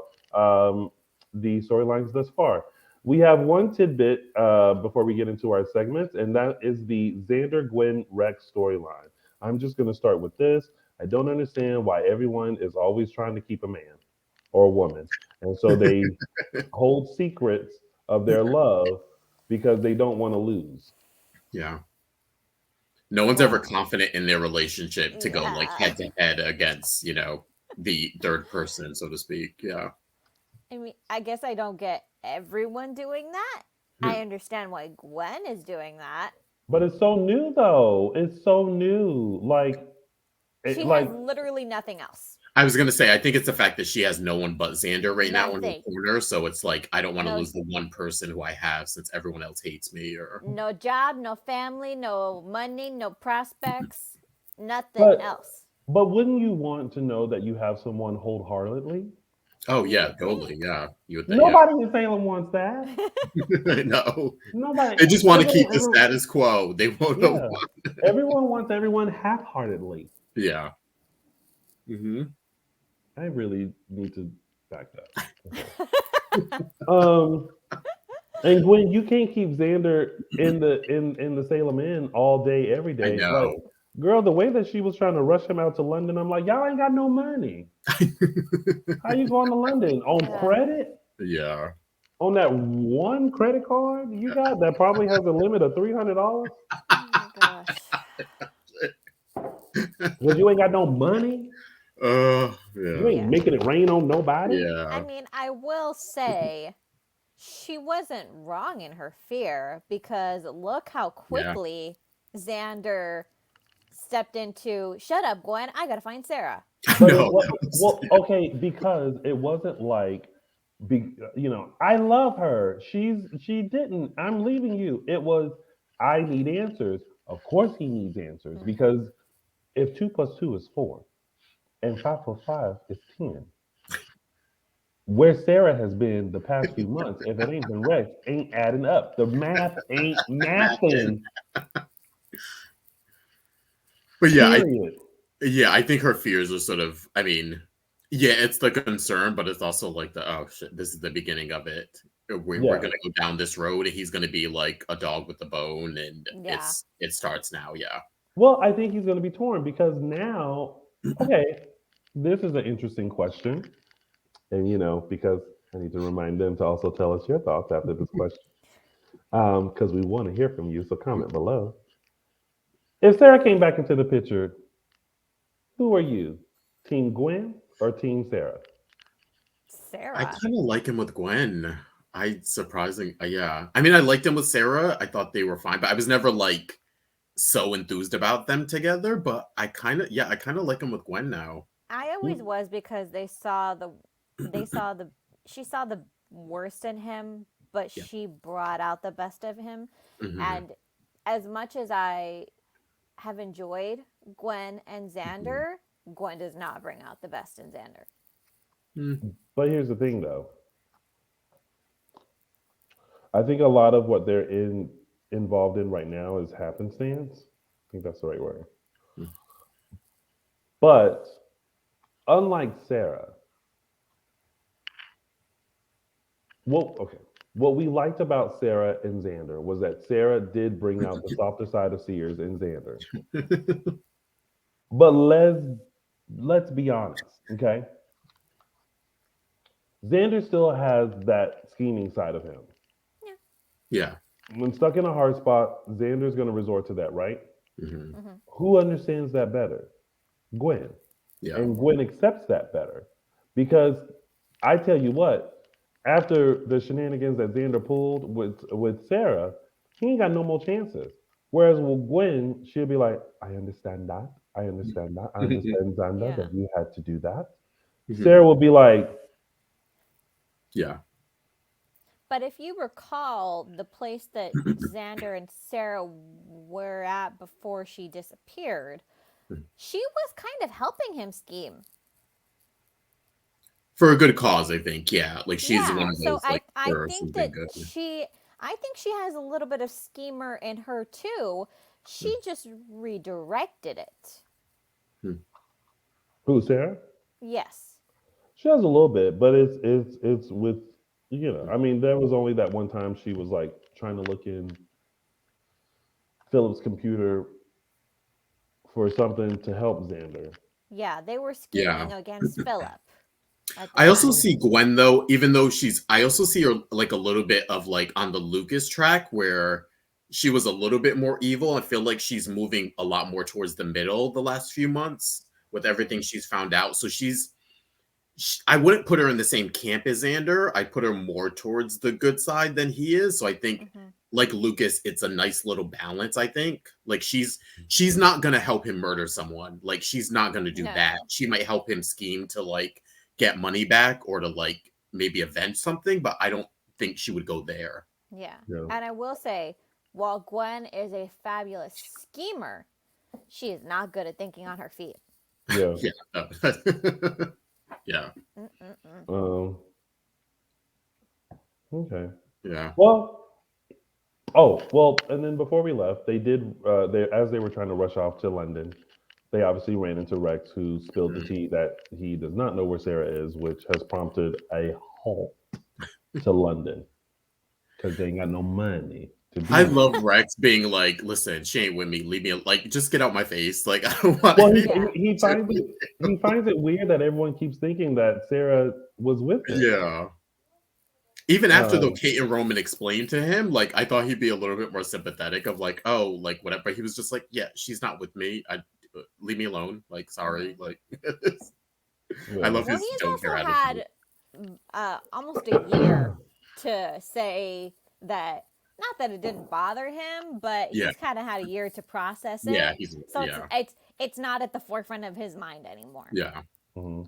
the storylines thus far. We have one tidbit before we get into our segments, and that is the Xander Gwen Rex storyline. I'm just going to start with this. I don't understand why everyone is always trying to keep a man or a woman. And so they hold secrets of their love because they don't want to lose. Yeah. No one's ever Well, confident in their relationship to go like yeah. head to head against, the third person, so to speak. Yeah. I mean, I guess I don't get everyone doing that. I Hmm. understand why Gwen is doing that. But it's so new though. It's so new. She has Like literally nothing else. I was gonna say, I think it's the fact that she has no one but Xander right now in the Nothing. corner, so it's like I don't want to No, lose the one person who I have since everyone else hates me. Or no job, no family, no money, no prospects, nothing but else. but wouldn't you want to know that you have someone wholeheartedly? oh You yeah, would totally, think. yeah, you would think, yeah. Nobody in Salem wants that. I know. Nobody. They just want to keep the Everyone, status quo. They won't. yeah. Everyone wants everyone half-heartedly. Yeah. Hmm. I really need to back up. Okay. Um, and Gwen, you can't keep Xander in the Salem Inn all day, every I day. Like, know. girl, the way that she was trying to rush him out to London, I'm like, y'all ain't got no money. How you going to London on Yeah. credit? Yeah. On that one credit card you got that probably has a limit of $300 Oh my gosh. because you ain't got no money. You Yeah. ain't Yeah. making it rain on nobody. I Yeah. mean, I will say she wasn't wrong in her fear because look how Yeah. quickly Xander stepped into, shut up, Gwen, I gotta find Sarah. I But it know. was well, okay, because it wasn't like, I love her. She didn't. I'm leaving you. It was, I need answers. Of course, he needs answers Mm-hmm. because if 2 plus 2 is 4 and 5 plus 5 is 10, where Sarah has been the past few months, if it ain't been Rex, ain't adding up. The math ain't Imagine. mathing. But Period. I think her fears are sort of. I mean, yeah, it's the concern, but it's also like the oh shit, this is the beginning of it. We're Yeah. gonna go down this road, and he's gonna be like a dog with a bone, and Yeah. it starts now. Yeah. Well, I think he's going to be torn because now, okay, this is an interesting question. And, because I need to remind them to also tell us your thoughts after this question. Because we want to hear from you. So comment below. If Sarah came back into the picture, who are you? Team Gwen or Team Sarah? I Sarah. kind of like him with Gwen. I surprising, yeah. I mean, I liked him with Sarah. I thought they were fine, but I was never like so enthused about them together. But I kind of like him with Gwen now. I always was because they saw the, she saw the worst in him, but Yeah. she brought out the best of him. Hmm. And as much as I have enjoyed Gwen and Hmm. Xander, Gwen does not bring out the best in Xander. But here's the thing, though. I think a lot of what they're involved in right now is happenstance. I think that's the right word. But unlike Sarah, okay. What we liked about Sarah and Xander was that Sarah did bring out the softer side of Sears in Xander. But let's be honest, okay? Xander still has that scheming side of him. Yeah. Yeah. When stuck in a hard spot, Xander's going to resort to that, right? Hmm. Mm-hmm. Who understands that better? Gwen. Yeah. And Gwen accepts that better. Because I tell you what, after the shenanigans that Xander pulled with Sarah, he ain't got no more chances. Whereas with Gwen, she'll be like, I understand that. I understand that. I understand, Xander, Yeah. that you had to do that. Sarah Hmm. will be like, Yeah. But if you recall, the place that Xander and Sarah were at before she disappeared, she was kind of helping him scheme. For a good cause, I think. Yeah. Like she's one Yeah, of so those like I for think something that good. I think she has a little bit of schemer in her too. She just redirected it. Who, Sarah? Yes. She has a little bit, but it's with I mean, there was only that one time she was like trying to look in Philip's computer for something to help Xander. Yeah, they were Yeah. scheming against Philip at the I also time. see Gwen though, even though I also see her like a little bit of like on the Lucas track where she was a little bit more evil. I feel like she's moving a lot more towards the middle the last few months with everything she's found out. So I wouldn't put her in the same camp as Xander. I put her more towards the good side than he is. So I think Mm-hmm. like Lucas, it's a nice little balance, I think. Like she's not gonna help him murder someone. Like she's not gonna do that. No. She might help him scheme to like get money back or to like maybe avenge something, but I don't think she would go there. Yeah. Yeah. And I will say, while Gwen is a fabulous schemer, she is not good at thinking on her feet. Yeah. Yeah. Yeah. Mm-mm-mm. Um. Okay. Yeah. Well. Oh well, and then before we left, they did. As they were trying to rush off to London, they obviously ran into Rex, who spilled the tea that he does not know where Sarah is, which has prompted a halt to London because they ain't got no money to be I there. love Rex being like, listen, she ain't with me. Leave me like just get out my face. Like I don't want Well, Yeah. he finds it weird that everyone keeps thinking that Sarah was with him. Yeah. Even after though Um, Kate and Roman explained to him, like I thought he'd be a little bit more sympathetic of like, oh, like whatever. But he was just like, yeah, she's not with me. I leave me alone. Like, sorry. Mm-hmm. Like, I yeah. love Well, his he's don't care also attitude. had almost a year to say that, not that it didn't bother him, but Yeah, he's kind of had a year to process yeah, it. he's So it's not at the forefront of his mind anymore. yeah. Mhm.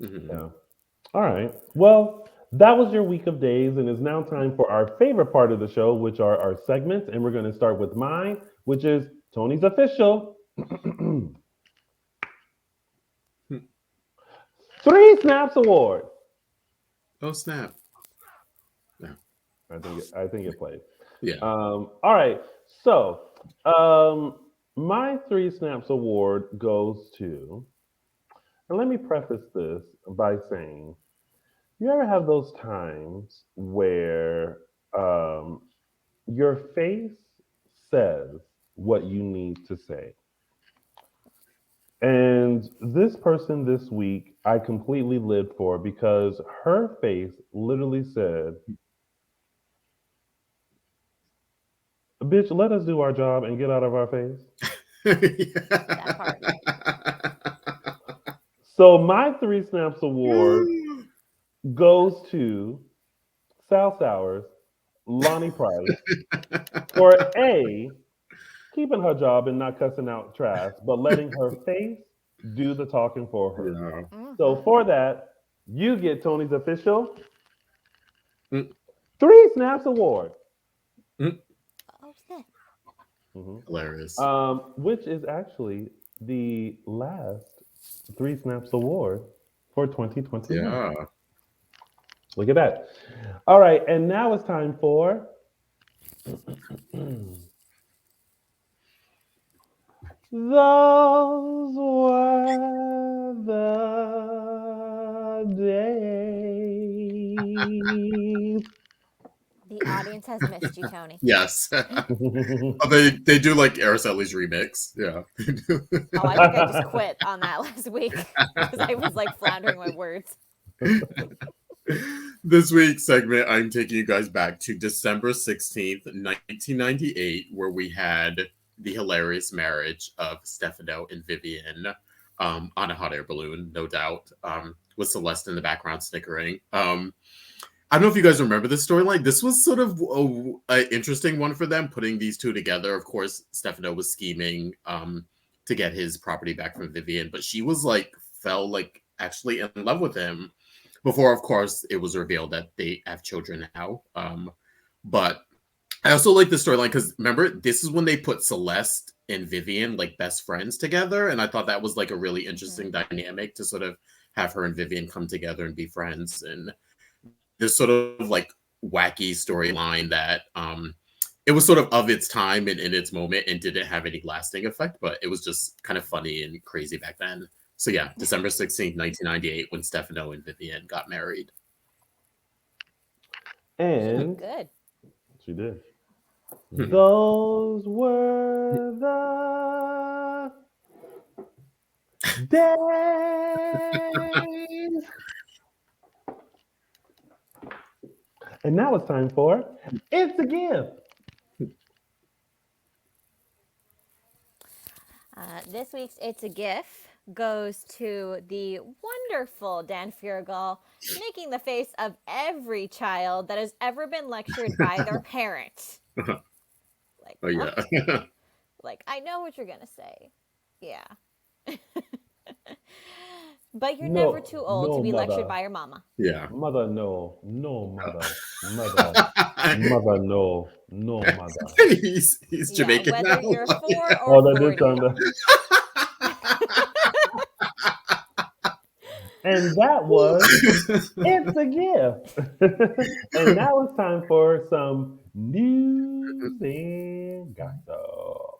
Hmm. Yeah. All right. Well, that was your week of days, and it's now time for our favorite part of the show, which are our segments. And we're going to start with mine, which is Tony's official 3 Snaps Award. Oh snap! Yeah, I think it played. yeah. All right. So, my 3 Snaps Award goes to, and let me preface this by saying, you ever have those times where your face says what you need to say? And this person this week, I completely lived for because her face literally said, "Bitch, let us do our job and get out of our face." That part. So my 3 Snaps Award goes to Sal Sowers, Lonnie Price, for A, keeping her job and not cussing out Trask, but letting her face do the talking for her. Yeah. So Mm-hmm. for that, you get Tony's official Mm, 3 Snaps Award, mm. Oh, snap. Mhm. Hilarious. Which is actually the last 3 Snaps Award for 2021. Yeah. Look at that. All right, and now it's time for those were the days. The audience has missed you, Tony. Yes. Oh, they do like Araceli's remix. Yeah. Oh, I think I just quit on that last week because I was like floundering my words. This week's segment, I'm taking you guys back to December 16th, 1998, where we had the hilarious marriage of Stefano and Vivian on a hot air balloon, no doubt, with Celeste in the background snickering. I don't know if you guys remember this storyline. This was sort of an interesting one for them, putting these two together. Of course, Stefano was scheming to get his property back from Vivian, but she was like, fell like actually in love with him. before, of course, it was revealed that they have children now. But I also like the storyline because remember, this is when they put Celeste and Vivian like best friends together, and I thought that was like a really interesting dynamic to sort of have her and Vivian come together and be friends. And this sort of like wacky storyline that it was sort of its time and in its moment and didn't have any lasting effect, but it was just kind of funny and crazy back then. So yeah, December 16th, 1998, when Stefano and Vivian got married. And Good. she did. Those were the days. And now it's time for It's a Gift. This week's It's a GIF goes to the wonderful Dan Furgal, making the face of every child that has ever been lectured by their parent. Like, Oh yeah. like, I know what you're going to say. Yeah. But you're never too old to be lectured by your mama. Yeah. Mother, no. No, mother. Mother. Mother, no. No, mother. he's Jamaican whether now. you're 4 or Oh, that 40. did sound And that was It's a Gift. And now it's time for some news and gossip.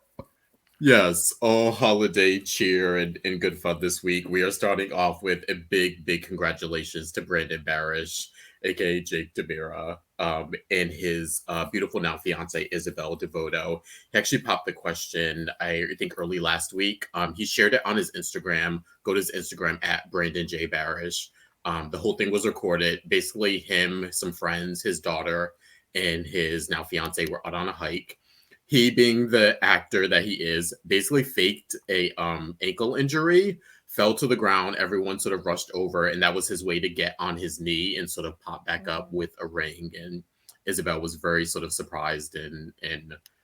Yes, all holiday cheer and good fun this week. We are starting off with a big congratulations to Brandon Barish, aka Jake DeMira, and his beautiful now fiance Isabel Devoto. He actually popped the question, I think early last week. He shared it on his Instagram. Go to his Instagram at Brandon J Barish. The whole thing was recorded. Basically, him, some friends, his daughter, and his now fiance were out on a hike. He, being the actor that he is, basically faked a ankle injury, fell to the ground. Everyone sort of rushed over, and that was his way to get on his knee and sort of pop back up with a ring. And Isabel was very sort of surprised and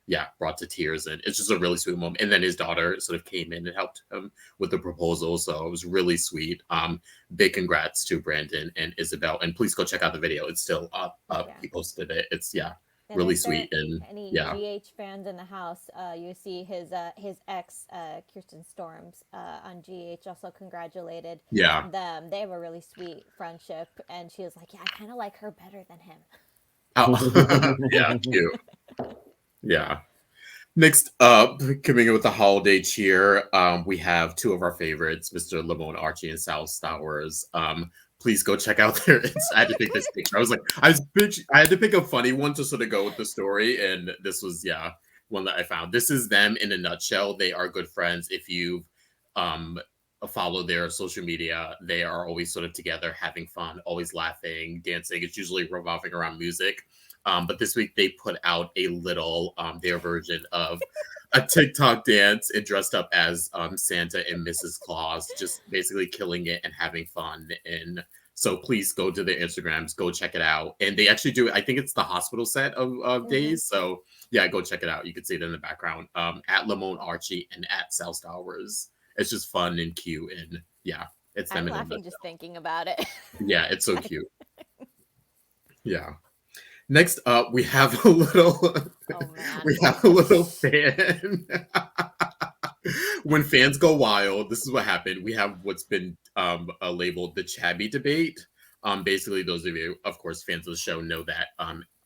yeah, brought to tears. And it's just a really sweet moment. And then his daughter sort of came in and helped him with the proposal, so it was really sweet. Big congrats to Brandon and Isabel, and please go check out the video. It's still up. Yeah. He posted it. It's And really if there sweet. And any yeah. GH fans in the house, you see his ex Kirsten Storms on GH also congratulated them. They have a really sweet friendship, and she was like, "Yeah, I kind of like her better than him." Oh, yeah, cute. Yeah. Next up, coming in with the holiday cheer, we have two of our favorites, Mr. Lamone Archie and Sal Stowers. Please go check out their. I had to pick this picture. I had to pick a funny one to sort of go with the story, and this was one that I found. This is them in a nutshell. They are good friends. If you've follow their social media, they are always sort of together, having fun, always laughing, dancing. It's usually revolving around music. But this week they put out a little their version of a TikTok dance and dressed up as Santa and Mrs. Claus, just basically killing it and having fun. And so please go to their Instagrams, go check it out. And they actually do, I think it's the hospital set of days. So yeah, go check it out. You can see it in the background at Lamone Archie and at Sal Stowers. It's just fun and cute. And yeah, it's them. I'm laughing just thinking about it. Yeah, it's so cute. Yeah. Next up, we have a little fan. When fans go wild, this is what happened. We have what's been labeled the Chabby debate. Basically, those of you, of course, fans of the show know that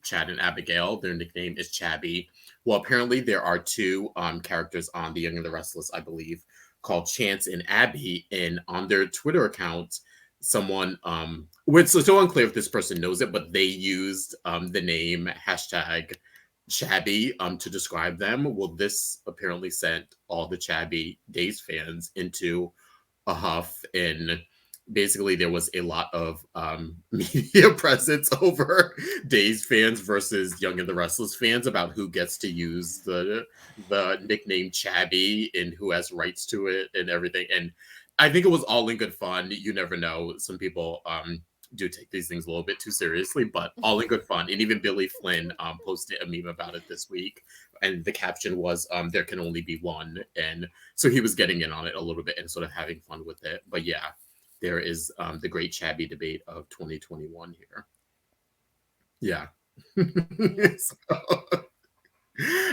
Chad and Abigail, their nickname is Chabby. Well, apparently there are two characters on The Young and the Restless, I believe, called Chance and Abby, and on their Twitter accounts, someone it's so unclear if this person knows it, but they used the name hashtag Chabby to describe them. Well, this apparently sent all the Chabby Days fans into a huff, and basically there was a lot of media presence over Days fans versus Young and the Restless fans about who gets to use the nickname Chabby and who has rights to it and everything. And I think it was all in good fun. You never know. Some people do take these things a little bit too seriously, but all in good fun. And even Billy Flynn posted a meme about it this week. And the caption was, there can only be one. And so he was getting in on it a little bit and sort of having fun with it. But yeah, there is the Great Shabby Debate of 2021 here. Yeah. So,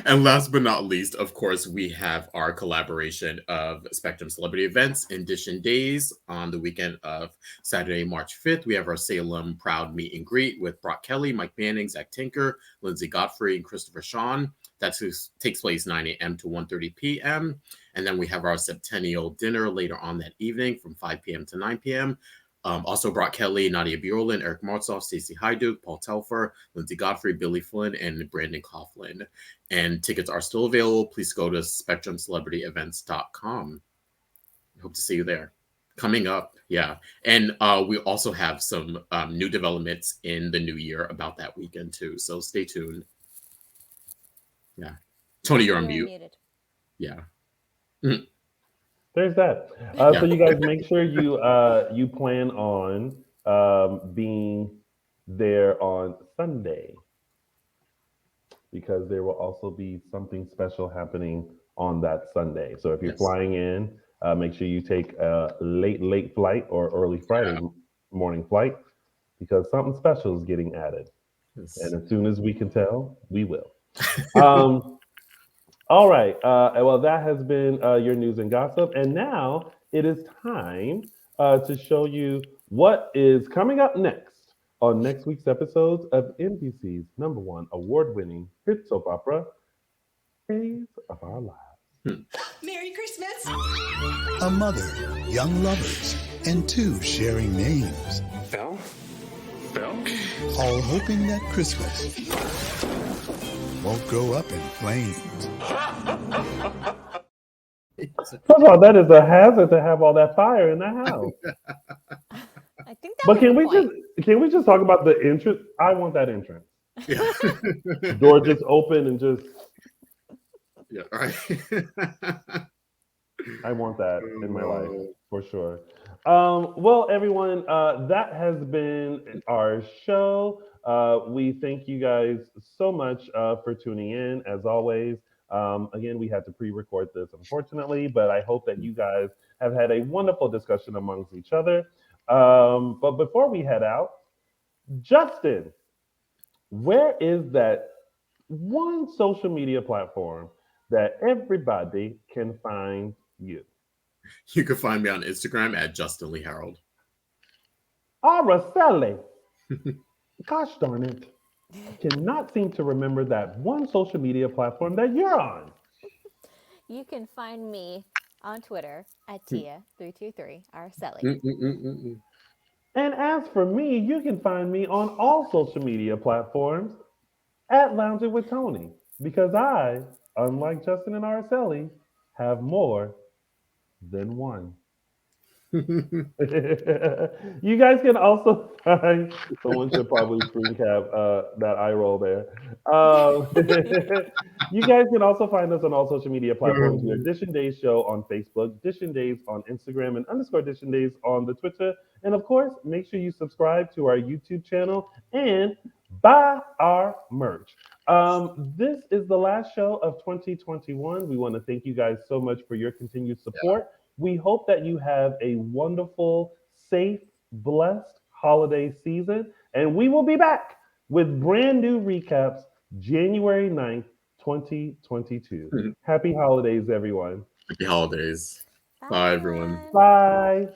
and last but not least, of course, we have our collaboration of Spectrum Celebrity Events and Dishin Days on the weekend of Saturday, March 5th. We have our Salem Proud meet and greet with Brock Kelly, Mike Manning, Zach Tinker, Lindsay Godfrey, and Christopher Sean. That takes place 9 a.m. to 1:30 p.m. And then we have our Septennial dinner later on that evening from 5 p.m. to 9 p.m. Also, Brock Kelly, Nadia Bjorlin, Eric Martzoff, Stacey Hyduke, Paul Telfer, Lindsay Godfrey, Billy Flynn, and Brandon Coughlin. And tickets are still available. Please go to spectrumcelebrityevents.com. Hope to see you there. Coming up, yeah. And we also have some new developments in the new year about that weekend, too. So stay tuned. Yeah. Tony, you're on mute. Muted. Yeah. There's that. So you guys make sure you plan on being there on Sunday, because there will also be something special happening on that Sunday. So if you're flying in, make sure you take a late flight or early Friday morning flight, because something special is getting added. Yes. And as soon as we can tell, we will. All right. Well, that has been your news and gossip. And now it is time to show you what is coming up next on next week's episodes of NBC's #1 award-winning hit soap opera, Days of Our Lives. Merry Christmas! A mother, young lovers, and two sharing names. Belle? Belle? All hoping that Christmas won't go up in flames. First of all, that is a hazard to have all that fire in the house. I think that But was can the we point. just talk about the entrance? I want that entrance. Yeah. Door just open and just. Yeah. Right. I want that in my life for sure. Well, everyone, that has been our show. We thank you guys so much for tuning in. As always, again, we had to pre-record this, unfortunately, but I hope that you guys have had a wonderful discussion amongst each other. But before we head out, Justin, where is that one social media platform that everybody can find you? You can find me on Instagram at Justin Lee Hareld. Araceli. Gosh darn it. I cannot seem to remember that one social media platform that you're on. You can find me on Twitter at Tia323 Araceli. And as for me, you can find me on all social media platforms at Lounging with Tony, because I, unlike Justin and Araceli, have more than one. You guys can also find, someone should probably screen cap that eye roll there. You guys can also find us on all social media platforms. We are Dishin Days Show on Facebook, Dishin Days on Instagram, and _Dishin Days on the Twitter. And of course, make sure you subscribe to our YouTube channel and buy our merch. This is the last show of 2021. We want to thank you guys so much for your continued support. We hope that you have a wonderful, safe, blessed holiday season. And we will be back with brand new recaps January 9th, 2022. Happy holidays, everyone. Happy holidays. Bye, everyone. Bye.